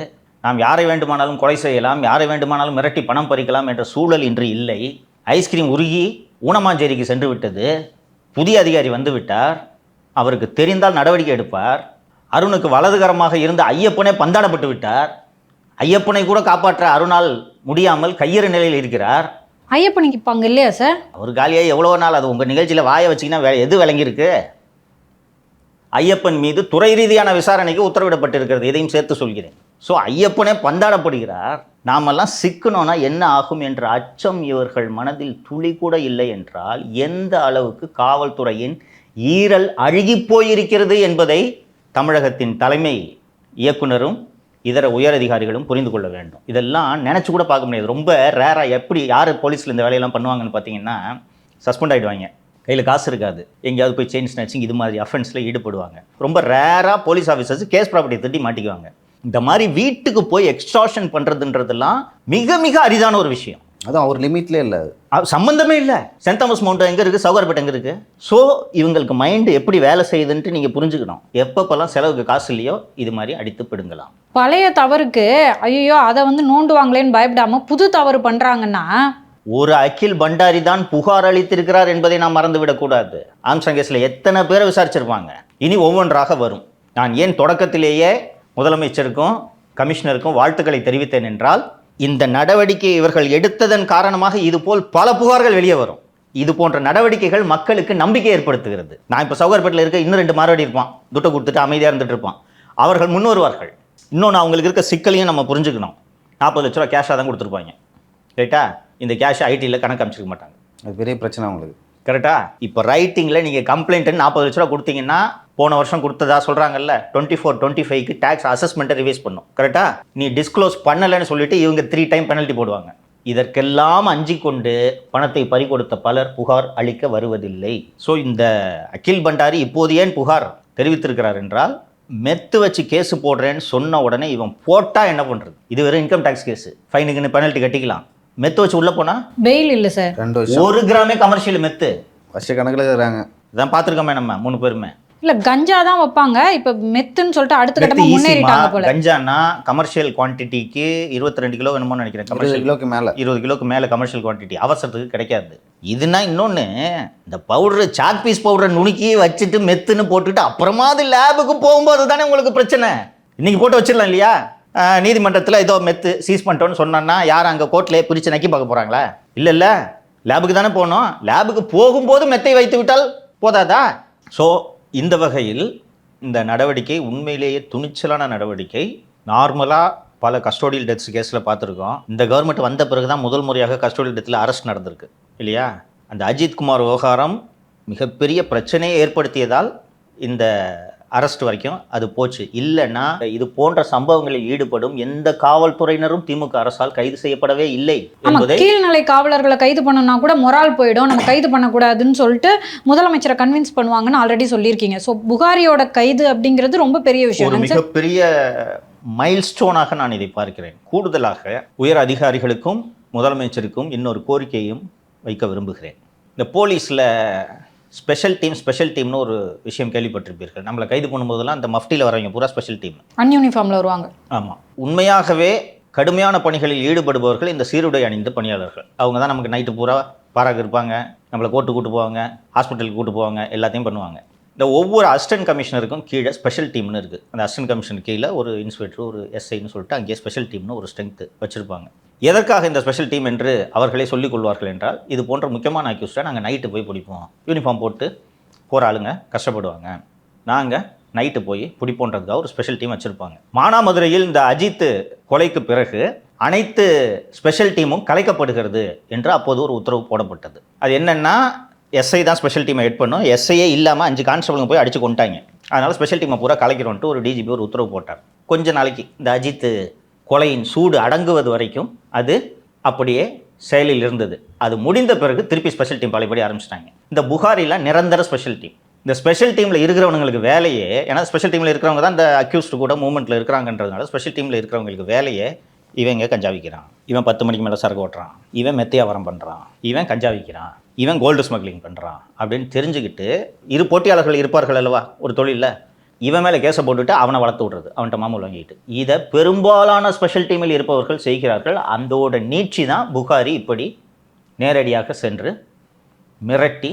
நாம் யாரை வேண்டுமானாலும் கொலை செய்யலாம், யாரை வேண்டுமானாலும் மிரட்டி பணம் பறிக்கலாம் என்ற சூழல் இன்று இல்லை. ஐஸ்கிரீம் உருகி ஊனமாஞ்சேரிக்கு சென்று விட்டது. புதிய அதிகாரி வந்து விட்டார். அவருக்கு தெரிந்தால் நடவடிக்கை எடுப்பார். அருணுக்கு வலதுகரமாக இருந்த ஐயப்பனே பந்தாடப்பட்டு விட்டார். ஐயப்பனை கூட காப்பாற்ற அருணால் முடியாமல் கையறு நிலையில் இருக்கிறார். ஐயப்பனுக்கு இப்போ அங்கே இல்லையா சார்? அவர் காலியாக எவ்வளோ நாள், அது உங்கள் நிகழ்ச்சியில் வாயை வச்சிங்கன்னா எது விளங்கியிருக்கு? ஐயப்பன் மீது துறை ரீதியான விசாரணைக்கு உத்தரவிடப்பட்டிருக்கிறது, இதையும் சேர்த்து சொல்கிறேன். ஸோ ஐயப்பனே பந்தாடப்படுகிறார். நாமெல்லாம் சிக்கணும்னா என்ன ஆகும் என்ற அச்சம் இவர்கள் மனதில் துளி கூட இல்லை என்றால் எந்த அளவுக்கு காவல்துறையின் ஈரல் அழுகி போயிருக்கிறது என்பதை தமிழகத்தின் தலைமை இயக்குனரும் இதர உயரதிகாரிகளும் புரிந்து கொள்ள வேண்டும். இதெல்லாம் நினச்சி கூட பார்க்க முடியாது. ரொம்ப ரேராக எப்படி யார் போலீஸில் இந்த வேலையெல்லாம் பண்ணுவாங்கன்னு பார்த்தீங்கன்னா, சஸ்பெண்ட் ஆகிடுவாங்க, கையில் காசு இருக்காது, எங்கேயாவது போய் செயின் ஸ்நாச்சிங் இது மாதிரி அஃபென்ஸில் ஈடுபடுவாங்க. ரொம்ப ரேராக போலீஸ் ஆஃபீஸர்ஸ் கேஸ் ப்ராப்பர்ட்டி தட்டி மாட்டிக்குவாங்க. இந்த மாதிரி வீட்டுக்கு போய் எக்ஸ்டார்ஷன் பண்ணுறதுன்றதெல்லாம் மிக மிக அரிதான ஒரு விஷயம். அதுவும் அவர் லிமிட்லேயே இல்லை, சம்மந்தமே இல்லை. சென்ட் தாமஸ் மவுண்ட் எங்கே இருக்குது, சவுகார்பேட்டை எங்கே இருக்குது? ஸோ இவங்களுக்கு மைண்டு எப்படி வேலை செய்யுதுன்ட்டு நீங்கள் புரிஞ்சுக்கணும். எப்பப்பெல்லாம் செலவுக்கு காசு இல்லையோ இது மாதிரி அடித்து பிடுங்கலாம். பழைய தவறுக்கு ஐயோ அதை வந்து நோண்டுவாங்களேன்னு பயப்படாமல் புது தவறு பண்ணுறாங்கன்னா, ஒரு அகில் பண்டாரி தான் புகார் அளித்திருக்கிறார் என்பதை நாம் மறந்துவிடக்கூடாது. ஆம்ஸ்டாங் கேஸில் எத்தனை பேரை விசாரிச்சிருப்பாங்க. இனி ஒவ்வொன்றாக வரும். நான் ஏன் தொடக்கத்திலேயே முதலமைச்சருக்கும் கமிஷனருக்கும் வாழ்த்துக்களை தெரிவித்தேன் என்றால், இந்த நடவடிக்கை இவர்கள் எடுத்ததன் காரணமாக இதுபோல் பல புகார்கள் வெளியே வரும். இது போன்ற நடவடிக்கைகள் மக்களுக்கு நம்பிக்கை ஏற்படுத்துகிறது. நான் இப்போ சவுகார்பேட்டில் இருக்க இன்னும் 2 மார்வாடி இருப்பான், துட்டை கொடுத்துட்டு அமைதியாக இருந்துட்டு இருப்பான். அவர்கள் முன்வருவார்கள். இன்னொன்று அவங்களுக்கு இருக்க சிக்கலையும் நம்ம புரிஞ்சுக்கணும். 40 லட்ச ரூபா கேஷாக தான் கொடுத்துருப்பாங்க, ரைட்டா? இந்த கேஷ் ஐடியில் கணக்கு அமைச்சிருக்க மாட்டாங்க. அது பெரிய பிரச்சனை அவங்களுக்கு, கரெக்டா? இப்போ ரைட்டிங்கில் நீங்கள் கம்ப்ளைண்ட்டுன்னு 40 லட்ச ரூபா கொடுத்தீங்கன்னா, போன வருஷம் கொடுத்ததா சொல்கிறாங்கல்ல, 24-25க்கு டேக்ஸ் அசஸ்மெண்ட்டை ரிவைஸ் பண்ணும், கரெக்டா? நீ டிஸ்க்ளோஸ் பண்ணலைன்னு சொல்லிட்டு இவங்க 3 டைம் பெனல்ட்டி போடுவாங்க. இதற்கெல்லாம் அஞ்சி கொண்டு பணத்தை பறிகொடுத்த பலர் புகார் அளிக்க வருவதில்லை. ஸோ இந்த அகில் பண்டாரி இப்போது ஏன் புகார் தெரிவித்திருக்கிறார் என்றால், மெத்து வச்சு கேஸு போடுறேன்னு சொன்ன உடனே இவன் போட்டால் என்ன பண்ணுறது? இது வெறும் இன்கம் டேக்ஸ் கேஸு, ஃபைனுக்குன்னு பெனல்ட்டி கட்டிக்கலாம். மெத்து வச்சு உள்ளே போனால் பெயில் இல்லை சார். 2 வருஷம் 1 கிராமே கமர்ஷியல் மெத்து வருஷ கணக்கில் இருக்கிறாங்க. இதான் பார்த்துருக்கோமே நம்ம 3 பேருமே. இல்லை கஞ்சா தான் வைப்பாங்க, இப்போ மெத்துன்னு சொல்லிட்டு அடுத்த கட்டமாக முன்னேறிட்டாங்க போல. கஞ்சானா கமர்ஷியல் குவான்டிட்டிக்கு 22 கிலோ வேணுமோ நினைக்கிறேன். 20 கிலோக்கு மேலே 20 கிலோக்கு மேலே கமர்ஷியல் குவான்டிட்டி அவசரத்துக்கு கிடைக்காது. இதுனா இன்னொன்று, இந்த பவுடரு சாக் பீஸ் பவுடரை நுணுக்கி வச்சுட்டு மெத்துன்னு போட்டுட்டு அப்புறமா அது லேபுக்கு போகும்போது தானே உங்களுக்கு பிரச்சனை. இன்னைக்கு போட்டு வச்சிடலாம் இல்லையா? நீதிமன்றத்தில் ஏதோ மெத்து சீஸ் பண்ணிட்டோன்னு சொன்னா யார் அங்கே கோர்ட்லேயே பிரித்து நக்கி பார்க்க போகிறாங்களா? இல்லை, லேபுக்கு தானே போகணும். லேபுக்கு போகும்போது மெத்தை வைத்து விட்டால் போதாதா? ஸோ இந்த வகையில் இந்த நடவடிக்கை உண்மையிலேயே துணிச்சலான நடவடிக்கை. நார்மலாக பல கஸ்டோடியல் டெத்ஸ் கேஸில் பார்த்துருக்கோம். இந்த கவர்மெண்ட் வந்த பிறகு தான் முதல் முறையாக கஸ்டோடியல் டெத்தில் அரெஸ்ட் நடந்திருக்கு இல்லையா? அந்த அஜித்குமார் விவகாரம் மிகப்பெரிய பிரச்சனையை ஏற்படுத்தியதால் இந்த அரெஸ்ட் வரைக்கும் அது போச்சு. இல்லைன்னா இது போன்ற சம்பவங்களில் ஈடுபடும் எந்த காவல்துறையினரும் திமுக அரசால் கைது செய்யப்படவே இல்லை என்பதை. கீழ்நிலை காவலர்களை கைது பண்ணணும்னா கூட மொரால் போயிடும், நம்ம கைது பண்ணக்கூடாதுன்னு சொல்லிட்டு முதலமைச்சரை கன்வின்ஸ் பண்ணுவாங்கன்னு ஆல்ரெடி சொல்லியிருக்கீங்க. ஸோ புகாரியோட கைது அப்படிங்கிறது ரொம்ப பெரிய விஷயம். ஒரு மிகப்பெரிய மைல்ஸ்டோனாக நான் இதை பார்க்கிறேன். கூடுதலாக உயர் அதிகாரிகளுக்கும் முதலமைச்சருக்கும் இன்னொரு கோரிக்கையும் வைக்க விரும்புகிறேன். இந்த போலீஸில் ஸ்பெஷல் டீம்னு ஒரு விஷயம் கேள்விப்பட்டிருப்பீர்கள். நம்மளை கைது பண்ணும்போதெல்லாம் அந்த மஃப்டியில் வரவங்க பூரா ஸ்பெஷல் டீம், அன்யூனிஃபார்மில் வருவாங்க. ஆமாம், உண்மையாகவே கடுமையான பணிகளில் ஈடுபடுபவர்கள் இந்த சீருடை அணிந்த பணியாளர்கள். அவங்க தான் நமக்கு நைட்டு பூரா பாராக இருப்பாங்க, நம்மளை கோர்ட்டு கூட்டு போவாங்க, ஹாஸ்பிட்டலுக்கு கூட்டு போவாங்க, எல்லாத்தையும் பண்ணுவாங்க. இந்த ஒவ்வொரு அசிஸ்டன்ட் கமிஷனருக்கும் கீழே ஸ்பெஷல் டீம்னு இருக்குது. அந்த அசிஸ்டன்ட் கமிஷனர் கீழே ஒரு இன்ஸ்பெக்டர், ஒரு எஸ்ஐன்னு சொல்லிட்டு அங்கேயே ஸ்பெஷல் டீம்னு ஒரு ஸ்ட்ரென்த்து வச்சுருப்பாங்க. எதற்காக இந்த ஸ்பெஷல் டீம் என்று அவர்களே சொல்லிக் கொள்வார்கள் என்றால், இது போன்ற முக்கியமான அக்யூஸ்டாக நாங்கள் நைட்டு போய் பிடிப்போம். யூனிஃபார்ம் போட்டு போகிற ஆளுங்க கஷ்டப்படுவாங்க, நாங்கள் நைட்டு போய் பிடிப்போன்றதுக்காக ஒரு ஸ்பெஷல் டீம் வச்சுருப்பாங்க. மானாமதுரையில் இந்த அஜித் கொலைக்கு பிறகு அனைத்து ஸ்பெஷல் டீமும் கலைக்கப்படுகிறது என்று அப்போது ஒரு உத்தரவு போடப்பட்டது. அது என்னென்னா, எஸ்ஐ தான் ஸ்பெஷல் டீமை ஹெட் பண்ணும், எஸ்ஐயே இல்லாமல் 5 கான்ஸ்டபிளுங்க போய் அடித்து கொண்டாங்க. அதனால் ஸ்பெஷல் டீமை பூரா கலைக்கிறோன்ட்டு ஒரு டிஜிபி ஒரு உத்தரவு போட்டார். கொஞ்ச நாளைக்கு இந்த அஜித் கொலையின் சூடு அடங்குவது வரைக்கும் அது அப்படியே செயலில் இருந்தது. அது முடிந்த பிறகு திருப்பி ஸ்பெஷல் டீம் பழையபடி ஆரம்பிச்சிட்டாங்க. இந்த புகாரிலாம் நிரந்தர ஸ்பெஷல் டீம். இந்த ஸ்பெஷல் டீமில் இருக்கிறவங்களுக்கு வேலையே, ஏன்னா ஸ்பெஷல் டீமில் இருக்கிறவங்க தான் இந்த அக்யூஸ்டு கூட மூவ்மெண்ட்டில் இருக்கிறாங்கன்றதுனால ஸ்பெஷல் டீமில் இருக்கிறவங்களுக்கு வேலையே, இவங்க கஞ்சா விற்கிறான், இவன் 10 மணிக்கு மேலே சரக்கு ஓட்டுறான், இவன் மெத்தையாவரம் பண்ணுறான், இவன் கஞ்சா விற்கிறான், இவன் கோல்டு ஸ்மக்லிங் பண்ணுறான் அப்படின்னு தெரிஞ்சுக்கிட்டு, இரு போட்டியாளர்கள் இருப்பார்கள் அல்லவா ஒரு தொழிலில், இவன் மேலே கேஸை போட்டுவிட்டு அவனை வளர்த்து விட்றது, அவன்கிட்ட மாமூல் வாங்கிட்டு. இதை பெரும்பாலான ஸ்பெஷல் டீமில் இருப்பவர்கள் செய்கிறார்கள். அதோட நீட்சி தான் புகாரி இப்படி நேரடியாக சென்று மிரட்டி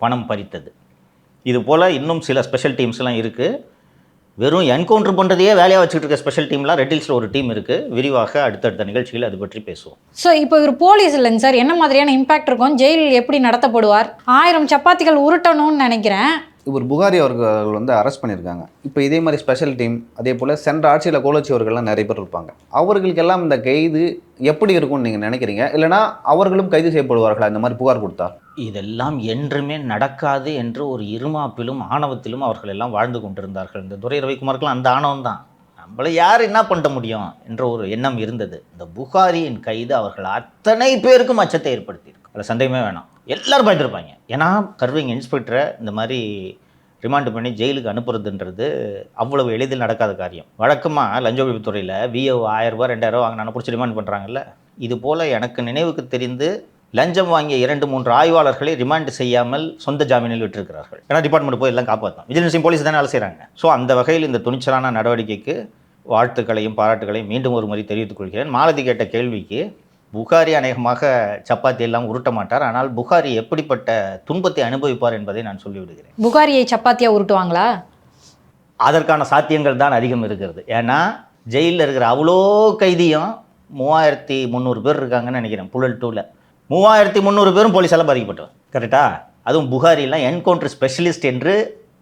பணம் பறித்தது. இது போல் இன்னும் சில ஸ்பெஷல் டீம்ஸ்லாம் இருக்குது. வெறும் என்கவுண்டர் பண்ணுறதையே வேலையாக வச்சுட்டு இருக்க ஸ்பெஷல் டீம்லாம் ரெட் ஹில்ஸில் ஒரு டீம் இருக்குது. விரிவாக அடுத்தடுத்த நிகழ்ச்சிகள் அது பற்றி பேசுவோம். ஸோ இப்போ இவர் போலீஸ் இல்லைங்க சார், என்ன மாதிரியான இம்பாக்ட் இருக்கும், ஜெயில் எப்படி நடத்தப்படுவார்? 1000 சப்பாத்திகள் உருட்டணும்னு நினைக்கிறேன். இவர் புகாரி அவர்கள் வந்து அரெஸ்ட் பண்ணியிருக்காங்க. இப்போ இதே மாதிரி ஸ்பெஷல் டீம், அதே போல் சென்ற ஆட்சியில் கோலச்சியவர்கள்லாம் நிறைய பேர் இருப்பாங்க. அவர்களுக்கெல்லாம் இந்த கைது எப்படி இருக்கும்னு நீங்கள் நினைக்கிறீங்க? இல்லைனா அவர்களும் கைது செய்யப்படுவார்களா இந்த மாதிரி புகார் கொடுத்தா? இதெல்லாம் என்றுமே நடக்காது என்று ஒரு இருமாப்பிலும் ஆணவத்திலும் அவர்கள் எல்லாம் வாழ்ந்து கொண்டிருந்தார்கள். இந்த துரை ரவிக்குமாருக்கெல்லாம் அந்த ஆணவம் தான், நம்மளை யார் என்ன பண்ண முடியும் என்ற ஒரு எண்ணம் இருந்தது. இந்த புகாரியின் கைது அவர்கள் அத்தனை பேருக்கும் அச்சத்தை ஏற்படுத்தியிருக்கு, அதில் சந்தேகமே வேணாம். எல்லாரும் பயந்துருப்பாங்க. ஏன்னா சர்விங் இன்ஸ்பெக்டரை இந்த மாதிரி ரிமாண்ட் பண்ணி ஜெயிலுக்கு அனுப்புறதுன்றது அவ்வளவு எளிதில் நடக்காத காரியம். வழக்கமாக லஞ்ச ஒழிப்புத்துறையில் விஓ 1000 ரூபா 2000 வாங்கினா பிடிச்சி ரிமாண்ட் பண்ணுறாங்கல்ல, இது போல் எனக்கு நினைவுக்கு தெரிந்து லஞ்சம் வாங்கிய 2-3 ஆய்வாளர்களை ரிமாண்ட் செய்யாமல் சொந்த ஜாமீனில் விட்டிருக்கிறார்கள். ஏன்னா டிபார்ட்மெண்ட் போய் எல்லாம் காப்பாற்றும், விஜிலன்ஸையும் போலீஸ் தானே வேலை செய்கிறாங்க. ஸோ அந்த வகையில் இந்த துணிச்சலான நடவடிக்கைக்கு வாழ்த்துக்களையும் பாராட்டுகளையும் மீண்டும் ஒரு முறை தெரிவித்துக் கொள்கிறேன். மாலதி கேட்ட கேள்விக்கு, புகாரி அநேகமாக சப்பாத்தி எல்லாம் உருட்ட மாட்டார், ஆனால் புகாரி எப்படிப்பட்ட துன்பத்தை அனுபவிப்பார் என்பதை நான் சொல்லிவிடுகிறேன். புகாரியை சப்பாத்தியாக உருட்டுவாங்களா? அதற்கான சாத்தியங்கள் தான் அதிகம் இருக்கிறது. ஏன்னா ஜெயிலில் இருக்கிற அவ்வளோ கைதியும் 3300 பேர் இருக்காங்கன்னு நினைக்கிறேன். புழல் 2ல் 3300 பேரும் போலீஸால் பாதிக்கப்பட்டவர். கரெக்டாக? அதுவும் புகாரிலாம் என்கவுண்டர் ஸ்பெஷலிஸ்ட் என்று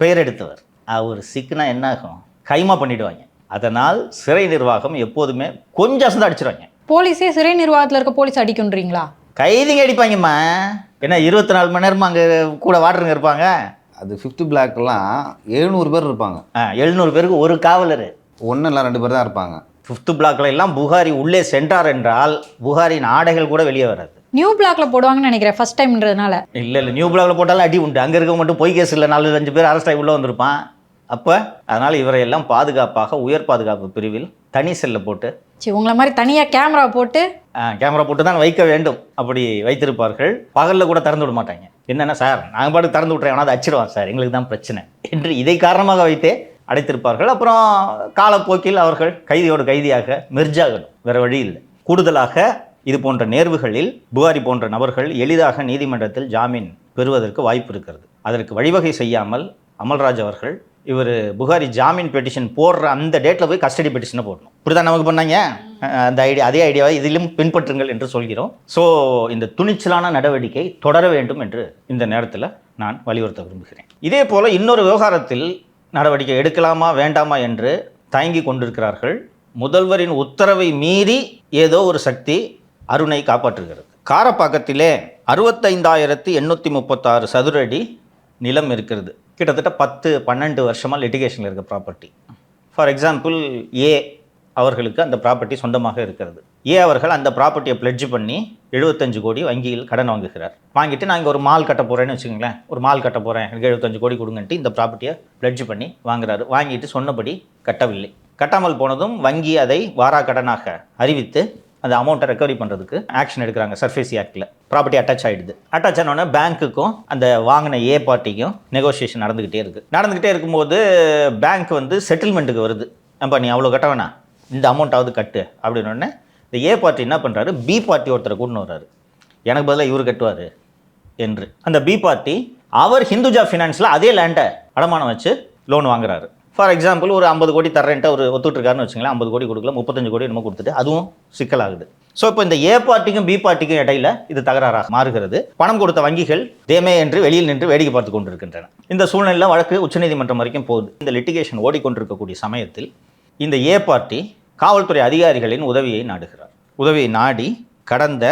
பெயர் எடுத்தவர். அவர் சிக்குனா என்ன ஆகும்? கைமா பண்ணிவிடுவாங்க. அதனால் சிறை நிர்வாகம் எப்போதுமே கொஞ்சம் அசந்து அடிச்சிருவாங்க. போலீஸே சிறை நிர்வாகத்தில் இருக்க போலீஸ் அடிக்குன்றீங்களா? கைதிங்க அடிப்பாங்கம்மா. ஏன்னா 24 மணி நேரமும் அங்கே கூட வாட்டருங்க இருப்பாங்க. அது 5th பிளாக்லாம் 700 பேர் இருப்பாங்க. 700 பேருக்கு ஒரு காவலர், 1 இல்லை 2 பேர் தான் இருப்பாங்க. 5th பிளாக்ல எல்லாம் புகாரி உள்ளே சென்றார் என்றால் புகாரின் ஆடைகள் கூட வெளியே வராது. நியூ பிளாக்ல போடுவாங்கன்னு நினைக்கிறேன், ஃபர்ஸ்ட் டைம்ன்றதுனால. இல்லை நியூ பிளாக்ல போட்டாலும் அடி உண்டு. அங்கே இருக்க மட்டும் பொய் கேஸ் இல்லை, 4-5 பேர் அரெஸ்ட் ஆகி உள்ளே வந்திருப்பான். அப்போ அதனால் இவரை எல்லாம் பாதுகாப்பாக உயர் பாதுகாப்பு பிரிவில் தனி செல்ல போட்டு, உங்களை மாதிரி தனியாக கேமரா போட்டு தான் வைக்க வேண்டும். அப்படி வைத்திருப்பார்கள். பகலில் கூட திறந்து விட மாட்டாங்க. என்னென்னா, சார் நாங்கள் பாட்டு திறந்து விட்றேன், ஆனால் அதை அச்சிடுவான் சார், எங்களுக்கு தான் பிரச்சனை என்று இதை காரணமாக வைத்தே அடைத்திருப்பார்கள். அப்புறம் காலப்போக்கில் அவர்கள் கைதியோடு கைதியாக மெர்ஜாகணும், வேறு வழி இல்லை. கூடுதலாக இது போன்ற நேர்வுகளில் புகாரி போன்ற நபர்கள் எளிதாக நீதிமன்றத்தில் ஜாமீன் பெறுவதற்கு வாய்ப்பு இருக்கிறது. அதற்கு வழிவகை செய்யாமல் அமல்ராஜ் அவர்கள் இவர் புகாரி ஜாமீன் பெட்டிஷன் போடுற அந்த டேட்டில் போய் கஸ்டடி பெட்டிஷனை போடணும். இப்படி தான் நமக்கு பண்ணாங்க. அந்த அதே ஐடியாவை இதிலும் பின்பற்றுங்கள் என்று சொல்கிறோம். ஸோ இந்த துணிச்சலான நடவடிக்கை தொடர வேண்டும் என்று இந்த நேரத்தில் நான் வலியுறுத்த விரும்புகிறேன். இதே போல் இன்னொரு விவகாரத்தில் நடவடிக்கை எடுக்கலாமா வேண்டாமா என்று தயங்கி கொண்டிருக்கிறார்கள். முதல்வரின் உத்தரவை மீறி ஏதோ ஒரு சக்தி அருணை காப்பாற்றுகிறது. காரப்பாக்கத்திலே 65,836 சதுர அடி நிலம் இருக்கிறது. கிட்டத்தட்ட 10-12 வருஷமாக லிட்டிகேஷனில் இருக்க ப்ராப்பர்ட்டி. ஃபார் எக்ஸாம்பிள், ஏ அவர்களுக்கு அந்த ப்ராப்பர்ட்டி சொந்தமாக இருக்கிறது. ஏ அவர்கள் அந்த ப்ராப்பர்ட்டியை பிளட்ஜ் பண்ணி 75 கோடி வங்கியில் கடன் வாங்குகிறார். வாங்கிட்டு நான் இங்கே ஒரு மால் கட்ட போகிறேன்னு வச்சுக்கோங்களேன், ஒரு மால் கட்ட போகிறேன், எனக்கு 75 கோடி கொடுங்கன்ட்டு இந்த ப்ராப்பர்ட்டியை பிளட்ஜ் பண்ணி வாங்குறாரு. வாங்கிட்டு சொன்னபடி கட்டவில்லை. கட்டாமல் போனதும் வங்கி அதை வாராக்கடனாக அறிவித்து அந்த அமௌண்ட்டை ரெக்கவரி பண்ணுறதுக்கு ஆக்ஷன் எடுக்கிறாங்க. சர்ஃபேசி ஆக்டில் ப்ராப்பர்ட்டி அட்டாச் ஆகிடுது. அட்டாச் ஆனோடனே பேங்க்குக்கும் அந்த வாங்கின ஏ பார்ட்டிக்கும் நெகோசியேஷன் நடந்துக்கிட்டே இருக்கும்போது பேங்க் வந்து செட்டில்மெண்ட்டுக்கு வருது. அப்போ நீ அவ்வளோ கட்ட வேணாம், இந்த அமௌண்ட்டாவது கட்டு அப்படின்னோடனே இந்த ஏ பார்ட்டி என்ன பண்ணுறாரு, பி பார்ட்டி ஒருத்தரை கூட்டின்னு வர்றாரு, எனக்கு பதிலாக இவர் கட்டுவார் என்று. அந்த பி பார்ட்டி அவர் ஹிந்துஜா ஃபினான்ஸில் அதே லேண்டை அடமானம் வச்சு லோன் வாங்குறாரு. ஃபார் எக்ஸாம்பிள் ஒரு 50 கோடி தர்றேன்ட்டு ஒரு ஒத்துட்ருக்காருன்னு வச்சுங்களேன், 50 கோடி கொடுக்கல, 35 கோடி என்னமோ கொடுத்துட்டு அதுவும் சிக்கலாகுது. ஸோ இப்போ இந்த ஏ பார்ட்டிக்கும் பி பார்ட்டிக்கும் இடையில இது தகராறாக மாறுகிறது. பணம் கொடுத்த வங்கிகள் தேமே என்று வெளியில் நின்று வேடிக்கை பார்த்து கொண்டிருக்கின்றன. இந்த சூழ்நிலையில் வழக்கு உச்சநீதிமன்றம் வரைக்கும் போகுது. இந்த லிட்டிகேஷன் ஓடிக்கொண்டிருக்கக்கூடிய சமயத்தில் இந்த ஏ பார்ட்டி காவல்துறை அதிகாரிகளின் உதவியை நாடுகிறார். உதவியை நாடி கடந்த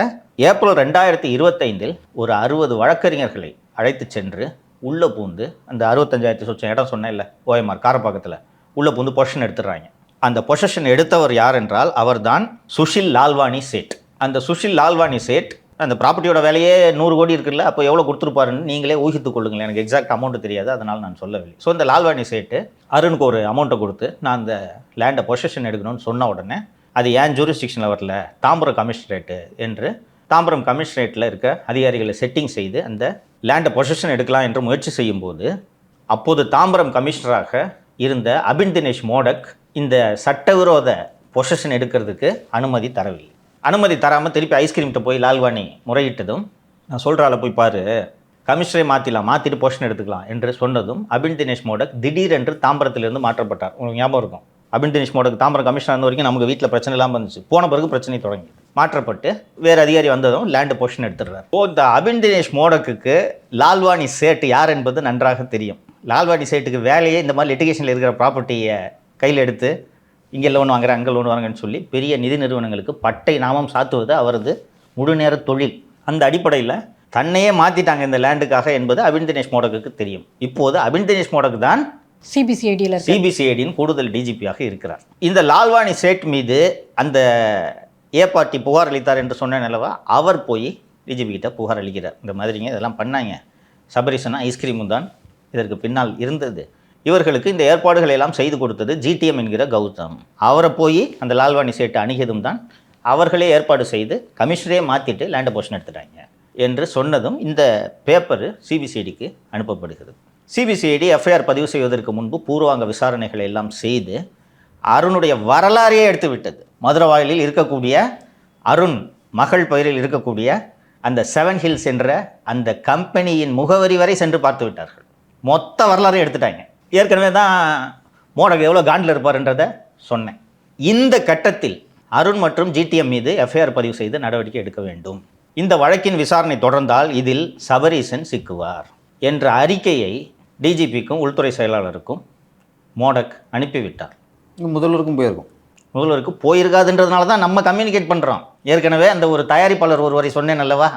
ஏப்ரல் 2025 ஒரு 60 வழக்கறிஞர்களை அழைத்து சென்று உள்ளே பூந்து அந்த 65,000 சொச்சம் இடம் சொன்னேன் இல்லை, ஓஎம்ஆர் காரப்பாக்கத்தில் உள்ளே பூந்து பொசிஷன் எடுத்துடுறாங்க. அந்த பொசிஷன் எடுத்தவர் யார் என்றால் அவர்தான் சுஷில் லால்வானி சேட். அந்த சுஷில் லால்வானி சேட் அந்த ப்ராப்பர்ட்டியோட விலையே 100 கோடி இருக்குல்ல, அப்போ எவ்வளோ கொடுத்துருப்பாருன்னு நீங்களே ஊகித்துக் கொள்ளுங்கள். எனக்கு எக்ஸாக்ட் அமௌண்ட் தெரியாது, அதனால் நான் சொல்லவில்லை. ஸோ இந்த லால்வானி சேட்டு அருணுக்கு ஒரு அமௌண்ட்டை கொடுத்து நான் அந்த லேண்டை பொசிஷன் எடுக்கணும்னு சொன்ன உடனே அது ஏன் ஜூரிஸ்டிக்ஷனில் வரல, தாம்பரம் கமிஷனரேட்டு என்று தாம்பரம் கமிஷனரேட்டில் இருக்க அதிகாரிகளை செட்டிங் செய்து அந்த லேண்டை பொசிஷன் எடுக்கலாம் என்று முயற்சி செய்யும்போது அப்போது தாம்பரம் கமிஷனராக இருந்த அபின் தினேஷ் மோடக் இந்த சட்டவிரோத பொசிஷன் எடுக்கிறதுக்கு அனுமதி தரவில்லை. அனுமதி தராமல் திருப்பி ஐஸ்கிரீம்கிட்ட போய் லால்வானி முறையிட்டதும், நான் சொல்கிறால போய் பாரு, கமிஷனரை மாற்றிட்டு பொசிஷன் எடுத்துக்கலாம் என்று சொன்னதும் அபின் தினேஷ் மோடக் திடீரென்று தாம்பரத்திலிருந்து மாற்றப்பட்டார். உங்களுக்கு ஞாபகம் இருக்கும், அபின் தினேஷ் மோடக் தாம்பரம் கமிஷனர் இருந்த வரைக்கும் நமக்கு வீட்டில் பிரச்சனை இல்லாமல் இருந்துச்சு. போன பிறகு பிரச்சனை தொடங்கி மாற்றப்பட்டு வேறு அதிகாரி வந்ததும் லேண்டு பொசிஷன் எடுத்துடுறாரு. இந்த அபின் தினேஷ் மோடக்குக்கு லால்வானி சேட்டு யார் என்பது நன்றாக தெரியும். லால்வானி சேட்டுக்கு வேலையே இந்த மாதிரி லிட்டிகேஷனில் இருக்கிற ப்ராப்பர்ட்டியை கையில் எடுத்து இங்கே லோன் வாங்குறேன் அங்கே லோன் வாங்குறேன்னு சொல்லி பெரிய நிதி நிறுவனங்களுக்கு பட்டை நாமம் சாத்துவது அவரது முழு நேர தொழில். அந்த அடிப்படையில் தன்னையே மாற்றிட்டாங்க இந்த லேண்டுக்காக என்பது அபின் தினேஷ் மோடக்குக்கு தெரியும். இப்போது அபின் தினேஷ் மோடக் தான் சிபிசிஐடியின் கூடுதல் டிஜிபியாக இருக்கிறார். இந்த லால்வானி சேட் மீது அந்த ஏ பார்ட்டி புகார் அளித்தார் என்று சொன்ன நிலவா அவர் போய் டிஜிபி கிட்ட புகார் அளிக்கிறார். இந்த மாதிரிங்க இதெல்லாம் பண்ணாங்க, சபரிசனா ஐஸ்கிரீமும் தான் இதற்கு பின்னால் இருந்தது, இவர்களுக்கு இந்த ஏற்பாடுகளை எல்லாம் செய்து கொடுத்தது ஜிடிஎம் என்கிற கௌதம். அவரை போய் அந்த லால்வானி சேட்டு அணுகியதும் தான் அவர்களே ஏற்பாடு செய்து கமிஷனரே மாற்றிட்டு லேண்டை பொசிஷன் எடுத்துட்டாங்க என்று சொன்னதும் இந்த பேப்பர் சிபிசிஐடிக்கு அனுப்பப்படுகிறது. சிபிசிஐடி எஃப்ஐஆர் பதிவு செய்வதற்கு முன்பு பூர்வாங்க விசாரணைகளை எல்லாம் செய்து அருணுடைய வரலாறையே எடுத்து விட்டது. மதுரவாயிலில் இருக்கக்கூடிய அருண் மகள் பெயரில் இருக்கக்கூடிய அந்த 7 ஹில்ஸ் என்ற அந்த கம்பெனியின் முகவரி வரை சென்று பார்த்து விட்டார்கள். மொத்த வரலாறையும் எடுத்துட்டாங்க. ஏற்கனவே தான் மோடக் எவ்வளோ காண்டில் இருப்பார்ன்றதை சொன்னேன். இந்த கட்டத்தில் அருண் மற்றும் ஜிடிஎம் மீது எஃப்ஐஆர் பதிவு செய்து நடவடிக்கை எடுக்க வேண்டும். இந்த வழக்கின் விசாரணை தொடர்ந்தால் இதில் சபரீசன் சிக்குவார் என்ற அறிக்கையை டிஜிபிக்கும் உள்துறை செயலாளருக்கும் மோடக் அனுப்பிவிட்டார். முதல்வருக்கும் போயிருக்கும். முதல்வருக்கு போயிருக்காதுன்றதுனால தான் நம்ம கம்யூனிகேட் பண்ணுறோம். ஏற்கனவே அந்த ஒரு தயாரிப்பாளர் ஒருவரை சொன்னேன் அல்லவா,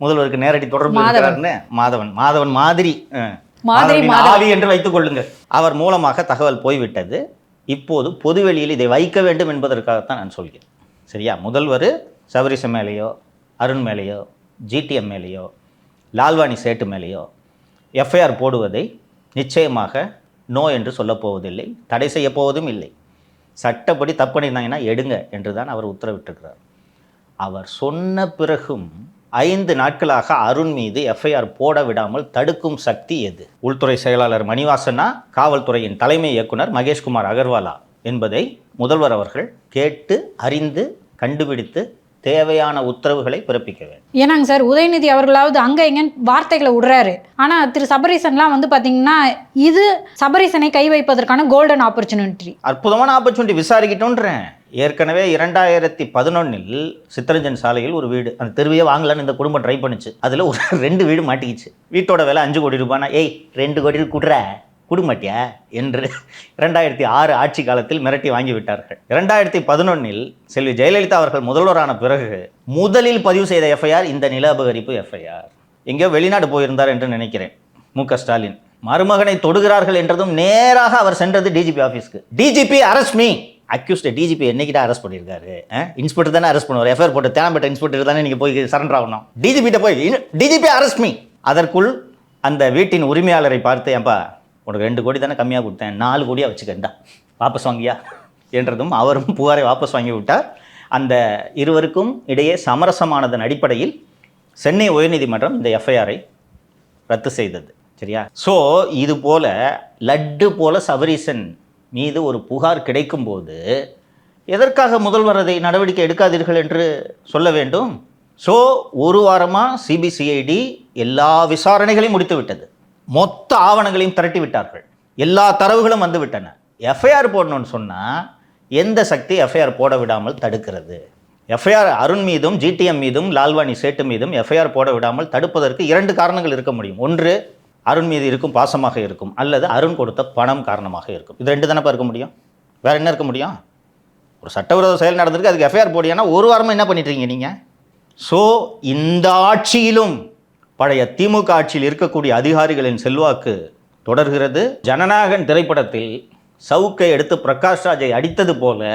முதல்வருக்கு நேரடி தொடர்பு இருக்கிறாருன்னு, மாதவன் மாதிரி ஆவி என்று வைத்துக் கொள்ளுங்கள். அவர் மூலமாக தகவல் போய்விட்டது. இப்போது பொதுவெளியில் இதை வைக்க வேண்டும் என்பதற்காகத்தான் நான் சொல்கிறேன். சரியா? முதல்வர் சபரிசன் மேலேயோ அருண் மேலேயோ ஜிடிஎம் மேலேயோ லால்வானி சேட்டு மேலேயோ எஃப்ஐஆர் போடுவதை நிச்சயமாக நோ என்று சொல்லப்போவதில்லை, தடை செய்யப்போவதும் இல்லை. சட்டப்படி தப்பு பண்ணியிருந்தாங்கன்னா எடுங்க என்று தான் அவர் உத்தரவிட்டிருக்கிறார். அவர் சொன்ன பிறகும் 5 நாட்களாக அருண் மீது எஃப்ஐஆர் போட விடாமல் தடுக்கும் சக்தி எது? உள்துறை செயலாளர் மணிவாசனா, காவல்துறையின் தலைமை இயக்குனர் மகேஷ்குமார் அகர்வாலா என்பதை முதல்வர் அவர்கள் கேட்டு அறிந்து கண்டுபிடித்து தேவையான உத்தரவுகளை பிறப்பிக்க வேண்டும். ஏன்னாங்க சார், உதயநிதி அவர்களாவது அங்கே எங்கன்னு வார்த்தைகளை விடுறாரு. ஆனால் திரு சபரீசன்லாம் வந்து பார்த்தீங்கன்னா இது சபரீசனை கை வைப்பதற்கான கோல்டன் ஆப்பர்ச்சுனிட்டி, அற்புதமான ஆப்பர்ச்சுனிட்டி. விசாரிக்கிட்டோன்றேன். ஏற்கனவே 2011 சித்தரஞ்சன் சாலையில் ஒரு வீடு, அந்த தெருவையே வாங்கலான்னு இந்த குடும்பம் ட்ரை பண்ணிச்சு. அதில் ஒரு 2 வீடு மாட்டிக்கிச்சு. வீட்டோட விலை 5 கோடி ரூபாய்னா, ஏய் 2 கோடி குடுமாட்டியா என்று 2006 ஆட்சி காலத்தில் மிரட்டி வாங்கிவிட்டார்கள். 2011 செல்வி ஜெயலலிதா அவர்கள் முதல்வரான பிறகு முதலில் பதிவு செய்த எஃப்ஐஆர் இந்த நில அபகரிப்பு எஃப்ஐஆர். எங்கேயோ வெளிநாடு போயிருந்தார் என்று நினைக்கிறேன் மு.க. ஸ்டாலின். மருமகனை தொடுகிறார்கள் என்றதும் நேராக அவர் சென்றது டிஜிபி ஆஃபீஸ்க்கு. DGP arrest me. Accused DGP என்னைக்கிட்ட அரெஸ்ட் பண்ணியிருக்காரு? இன்ஸ்பெக்டர் தானே அரெஸ்ட் பண்ணுவார். எஃப்ஐஆர் போட்டு தேனம்பேட்டை இன்ஸ்பெக்டர் தானே நீங்கள் போய் சரண்டர் ஆகணும். டிஜிபிட்ட போய் டிஜிபி அரெஸ்ட் மீ. அதற்குள் அந்த வீட்டின் உரிமையாளரை பார்த்து, ஏன்பா உனக்கு 2 கோடி தானே கம்மியாக கொடுத்தேன், 4 கோடியாக வச்சுக்கண்டா, வாபஸ் வாங்கியா என்றதும் அவரும் புகாரை வாபஸ் வாங்கி விட்டார். அந்த இருவருக்கும் இடையே சமரசமானதன் அடிப்படையில் சென்னை உயர்நீதிமன்றம் இந்த எஃப்ஐஆரை ரத்து செய்தது. சரியா? ஸோ இது போல லட்டு போல சபரீசன் மீது ஒரு புகார் கிடைக்கும்போது எதற்காக முதல்வர் அதை நடவடிக்கை எடுக்காதீர்கள் என்று சொல்ல வேண்டும்? ஸோ ஒரு வாரமாக சிபிசிஐடி எல்லா விசாரணைகளையும் முடித்து விட்டது. மொத்த ஆவணங்களையும் திரட்டி விட்டார்கள். எல்லா தரவுகளும் வந்து விட்டன. எஃப்ஐஆர் போடணும்னு சொன்னால் எந்த சக்தி எஃப்ஐஆர் போட விடாமல் தடுக்கிறது? எஃப்ஐஆர் அருண் மீதும் ஜிடிஎம் மீதும் லால்வானி சேட்டு மீதும் எஃப்ஐஆர் போட விடாமல் தடுப்பதற்கு 2 காரணங்கள் இருக்க முடியும். ஒன்று, அருண் மீது இருக்கும் பாசமாக இருக்கும், அல்லது அருண் கொடுத்த பணம் காரணமாக இருக்கும். இது 2 தானப்பா இருக்க முடியும். வேறு என்ன இருக்க முடியும்? ஒரு சட்டவிரோத செயல் நடந்திருக்கு, அதுக்கு எஃப்ஐஆர் போடியானா ஒரு வாரமாக என்ன பண்ணிட்டுருக்கீங்க நீங்கள்? ஸோ இந்த ஆட்சியிலும் பழைய திமுக ஆட்சியில் இருக்கக்கூடிய அதிகாரிகளின் செல்வாக்கு தொடர்கிறது. ஜனநாயகன் திரைப்படத்தில் சவுக்கை எடுத்து பிரகாஷ் ராஜை அடித்தது போல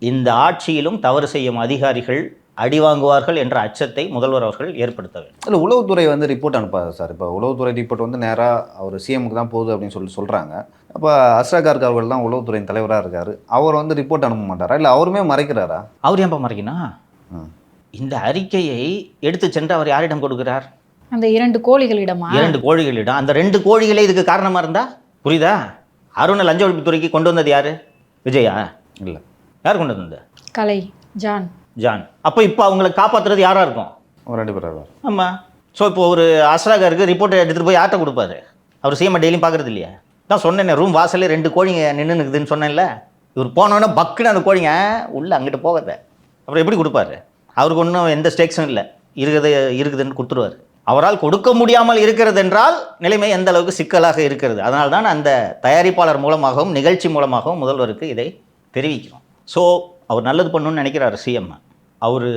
இந்த ஆட்சியிலும் தவறு செய்யும் அதிகாரிகள் அடி வாங்குவார்கள் என்ற அச்சத்தை முதல்வர் அவர்கள் ஏற்படுத்த வேண்டும். இல்லை, உளவுத்துறை வந்து ரிப்போர்ட் அனுப்பாது சார். இப்போ உளவுத்துறை ரிப்போர்ட் வந்து நேராக அவர் சிஎம்க்கு தான் போகுது அப்படின்னு சொல்கிறாங்க. அப்போ அஸ்ரா கார்க் அவர்கள் தான் உளவுத்துறையின் தலைவராக இருக்கார். அவர் வந்து ரிப்போர்ட் அனுப்ப மாட்டாரா, இல்லை அவருமே மறைக்கிறாரா? அவர் ஏன்பா மறைக்கணும்? இந்த அறிக்கையை எடுத்து சென்று அவர் யாரிடம் கொடுக்கிறார்? அந்த 2 கோழிகளிடமா? 2 கோழிகளிடம். அந்த 2 கோழிகளே இதுக்கு காரணமாக இருந்தா புரியுதா? அருணை லஞ்ச ஒழிப்புத்துறைக்கு கொண்டு வந்தது யாரு? விஜயா? இல்லை. யார் கொண்டு வந்தது? கலை ஜான். அப்போ இப்போ அவங்களை காப்பாற்றுறது யாராக இருக்கும்? 2 பேர். ஆமாம். ஸோ இப்போ ஒரு அஸ்ராகாருக்கு ரிப்போர்ட்டை எடுத்துகிட்டு போய் யார்கிட்ட கொடுப்பாரு? அவர் சிஎம் டெய்லியும் பார்க்குறது இல்லையா? தான் சொன்னேன், ரூம் வாசல்லே 2 கோழிங்க நின்று நிற்குதுன்னு சொன்னேன்ல. இவர் போனோன்னே பக்குன்னு அந்த கோழிங்க உள்ளே அங்கிட்டு போகாத. அப்புறம் எப்படி கொடுப்பாரு? அவருக்கு ஒன்றும் எந்த ஸ்டேக்ஸும் இல்லை, இருக்குதுன்னு கொடுத்துருவார். அவரால் கொடுக்க முடியாமல் இருக்கிறது என்றால் நிலைமை எந்த அளவுக்கு சிக்கலாக இருக்கிறது. அதனால தான் அந்த தயாரிப்பாளர் மூலமாகவும் நிகழ்ச்சி மூலமாகவும் முதல்வருக்கு இதை தெரிவிக்கிறோம். ஸோ அவர் நல்லது பண்ணணும்னு நினைக்கிறார் சிஎம். அவர்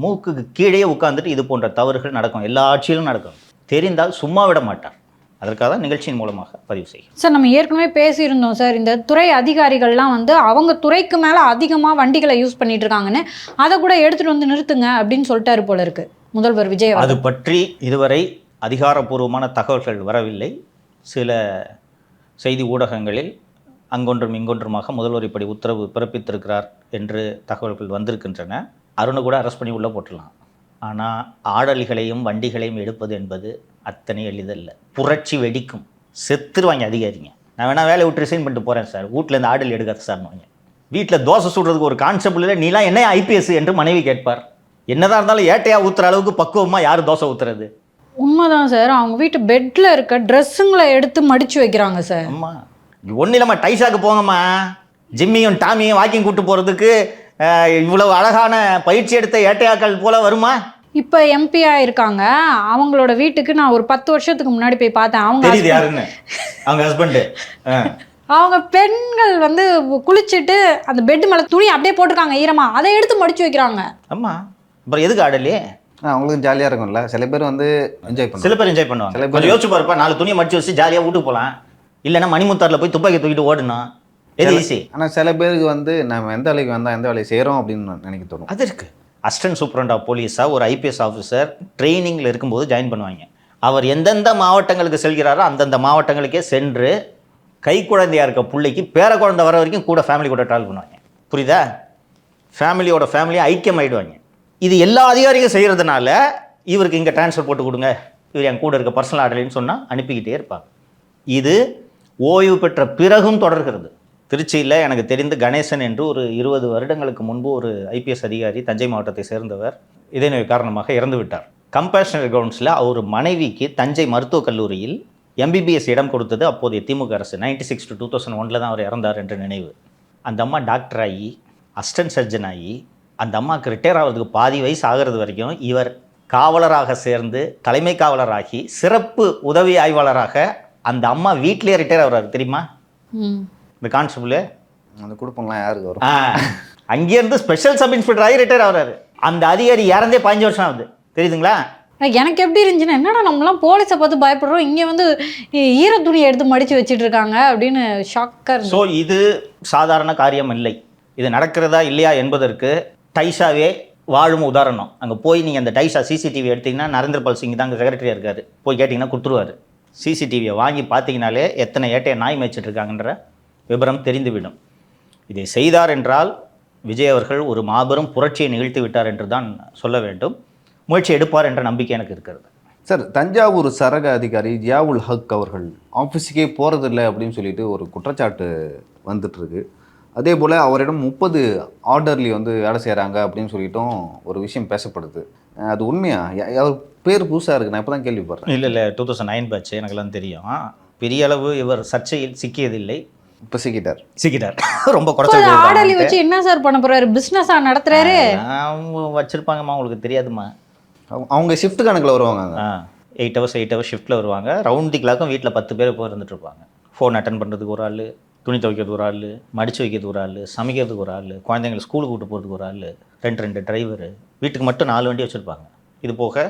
மூக்குக்கு கீழே உட்காந்துட்டு இது போன்ற தவறுகள் நடக்கும், எல்லா ஆட்சியிலும் நடக்கும். தெரிந்தால் சும்மா விட மாட்டார். அதற்காக தான் நிகழ்ச்சியின் மூலமாக பதிவு செய்யும். சார், நம்ம ஏற்கனவே பேசியிருந்தோம் சார், இந்த துறை அதிகாரிகள்லாம் வந்து அவங்க துறைக்கு மேலே அதிகமாக வண்டிகளை யூஸ் பண்ணிட்டு இருக்காங்கன்னு, அதை கூட எடுத்துகிட்டு வந்து நிறுத்துங்க அப்படின்னு சொல்லிட்டாரு போல இருக்கு முதல்வர் விஜய். அது பற்றி இதுவரை அதிகாரப்பூர்வமான தகவல்கள் வரவில்லை. சில செய்தி ஊடகங்களில் அங்கொன்றும் இங்கொன்றுமாக முதல்வர் இப்படி உத்தரவு பிறப்பித்திருக்கிறார் என்று தகவல்கள் வந்திருக்கின்றன. அருணை கூட அரெஸ்ட் பண்ணி உள்ளே போட்டுடலாம். ஆனால் ஆடல்களையும் வண்டிகளையும் எடுப்பது என்பது அத்தனை எளிதல்ல. புரட்சி வெடிக்கும், செத்துருவாங்க அதிகாரிங்க. நான் வேணா வேலையை விட்டு ரிசைன் பண்ணிட்டு போகிறேன் சார், வீட்டிலேருந்து ஆடல் எடுக்காத சார்னுவாங்க. வீட்டில் தோசை சுடுறதுக்கு ஒரு கான்செப்ட் இல்லை, நீலாம் என்ன ஐபிஎஸ் என்று மனைவி கேட்பார். என்னதான் இருந்தாலும் ஏட்டையா ஊற்றுற அளவுக்கு பக்குவமாக யார் தோசை ஊற்றுறது? உண்மைதான் சார். அவங்க வீட்டு பெட்டில் இருக்க ட்ரெஸ்ஸுங்களை எடுத்து மடித்து வைக்கிறாங்க சார். அம்மா ஒன்றும் இல்லாமல் டைஸாக்கு போங்கம்மா, ஜிம்மியும் டாமியும் வாக்கிங் கூப்பிட்டு போகிறதுக்கு இவ்வளவு அழகான பயிற்சி எடுத்த ஏட்டையாக்கள் போல வருமா? இப்போ எம்பியாக இருக்காங்க, அவங்களோட வீட்டுக்கு நான் ஒரு 10 வருஷத்துக்கு முன்னாடி போய் பார்த்தேன். அவங்க யாருன்னு? அவங்க ஹஸ்பண்டு. அவங்க பெண்கள் வந்து குளிச்சுட்டு அந்த பெட் மேலே துணி அப்படியே போட்டிருக்காங்க ஈரமா, அதை எடுத்து மடிச்சு வைக்கிறாங்க. அம்மா அப்புறம் எதுக்கு ஆடலையே? அவங்களுக்கு ஜாலியாக இருக்கும்ல. சில பேர் வந்து என்ஜாய் பண்ணுவாங்க. சில பேர் என்ஜாய் பண்ணுவாங்க. சில பேர் யோசிச்சு பாருப்பா, 4 துணியை மடிச்சு வச்சு ஜாலியாக வீட்டுக்கு போகலாம். இல்லைன்னா மணிமுத்தாரில் போய் துப்பாக்கி தூக்கிட்டு ஓடணும். எது ஈஸி? ஆனால் சில பேருக்கு வந்து நம்ம எந்த வேலைக்கு வந்தால் எந்த வேலையை செய்கிறோம் அப்படின்னு நினைக்க தோணும். அது இருக்குது. அசிஸ்டன்ட் சூப்பரண்ட் ஆஃப் போலீஸாக ஒரு ஐபிஎஸ் ஆஃபீஸர் ட்ரைனிங்கில் இருக்கும்போது ஜாயின் பண்ணுவாங்க. அவர் எந்தெந்த மாவட்டங்களுக்கு செல்கிறாரோ அந்தந்த மாவட்டங்களுக்கே சென்று கை குழந்தையாக இருக்க பிள்ளைக்கு பேர குழந்தை வர வரைக்கும் கூட ஃபேமிலி கூட ட்ராவல் பண்ணுவாங்க. புரியுதா? ஃபேமிலியாக ஐக்கியம் ஆகிடுவாங்க. இது எல்லா அதிகாரியும் செய்கிறதுனால இவருக்கு இங்கே ட்ரான்ஸ்ஃபர் போட்டு கொடுங்க, இவர் என் கூட இருக்க பர்சனல் ஆர்டர்னு சொன்னால் அனுப்பிக்கிட்டே இருப்பாங்க. இது ஓய்வு பெற்ற பிறகும் தொடர்கிறது. திருச்சியில் எனக்கு தெரிந்து கணேசன் என்று ஒரு 20 வருடங்களுக்கு முன்பு ஒரு ஐபிஎஸ் அதிகாரி, தஞ்சை மாவட்டத்தை சேர்ந்தவர், இதே நோய் காரணமாக இறந்து விட்டார். கம்பேஷனரி கிரவுண்ட்ஸில் அவர் மனைவிக்கு தஞ்சை மருத்துவக் கல்லூரியில் எம்பிபிஎஸ் இடம் கொடுத்தது அப்போதைய திமுக அரசு. 96 to 2001 தான் அவர் இறந்தார் என்று நினைவு. அந்த அம்மா டாக்டர் ஆகி அசிஸ்டன்ட் சர்ஜன் ஆகி அந்த அம்மாவுக்கு ரிட்டையர் ஆகிறதுக்கு பாதி வயசு ஆகிறது வரைக்கும் இவர் காவலராக சேர்ந்து தலைமை காவலராகி சிறப்பு உதவி ஆய்வாளராக அந்த அம்மா வீட்டிலேயே ரிட்டையர் ஆகிறாரு. தெரியுமா இந்த கான்ஸ்டபிள்? அந்த குடும்பம்லாம் யாருக்கு வரும்? அங்கேருந்து ஸ்பெஷல் சப் இன்ஸ்பெக்டர் ஆகி ரிட்டையர் ஆகிறாரு. அந்த அதிகாரி இறந்தே 15 வருஷம் ஆகுது. தெரியுதுங்களா? எனக்கு எப்படி இருந்துச்சுன்னா, என்னடா நம்மளாம் போலீஸை பார்த்து பயப்படுறோம், இங்கே வந்து ஈர துணியை எடுத்து மடித்து வச்சுட்டு இருக்காங்க அப்படின்னு ஷாக்காக. ஸோ இது சாதாரண காரியம் இல்லை. இது நடக்கிறதா இல்லையா என்பதற்கு டைஷாவே வாழும் உதாரணம். அங்கே போய் நீங்கள் அந்த டைஷா சிசிடிவி எடுத்திங்கன்னா, நரேந்திர பால் சிங் தான் அங்கே செக்ரட்டரியாக இருக்கார், போய் கேட்டிங்கன்னா கொடுத்துருவார். சிசிடிவியை வாங்கி பார்த்தீங்கனாலே எத்தனை ஏட்டையை நாய் மேய்ச்சிட்டு இருக்காங்கன்ற விபரம் தெரிந்துவிடும். இதை செய்தார் என்றால் விஜய் அவர்கள் ஒரு மாபெரும் புரட்சியை நிகழ்த்தி விட்டார் என்று தான் சொல்ல வேண்டும். முயற்சி எடுப்பார் என்ற நம்பிக்கை எனக்கு இருக்கிறது. சார், தஞ்சாவூர் சரக அதிகாரி ஜியாவுல் ஹக் அவர்கள் ஆஃபீஸுக்கே போகிறதில்லை அப்படின்னு சொல்லிட்டு ஒரு குற்றச்சாட்டு வந்துட்டுருக்கு. அதே போல் அவரிடம் 30 ஆர்டர்லி வந்து வேலை செய்கிறாங்க அப்படின்னு சொல்லிட்டும் ஒரு விஷயம் பேசப்படுது. அது உண்மையா? அவர் பேர் புதுசாக இருக்குது, நான் இப்போ தான் கேள்விப்படுறேன். இல்லை 2009 பேட்ச் எனக்கெல்லாம் தெரியும். பெரிய அளவு இவர் சர்ச்சையில் சிக்கியதில்லை. இப்போ சிக்கிட்டார் ரொம்ப ஆடலி வச்சு என்ன சார் பண்ண போறாரு? பிசினஸா நடத்துறாரு? வச்சிருப்பாங்கம்மா, உங்களுக்கு தெரியாதுமா. அவங்க ஷிஃப்ட் கணக்கில் வருவாங்க. 8 ஹவர்ஸ் ஷிஃப்ட்டில் வருவாங்க. ரவுண்ட் தி கிளாக்கும் வீட்டில் 10 பேர் போய் இருந்துட்டு இருப்பாங்க. ஃபோன் அட்டன் பண்ணுறதுக்கு ஒரு ஆள், துணி துவைக்கிறதுக்கு ஒரு ஆள், மடித்து வைக்கிறதுக்கு ஒரு ஆள், சமைக்கிறதுக்கு ஒரு ஆள், குழந்தைங்களை ஸ்கூலுக்கு கூட்டு போகிறதுக்கு ஒரு ஆள், 2 டிரைவர், வீட்டுக்கு மட்டும் 4 வண்டி வச்சுருப்பாங்க. இது போக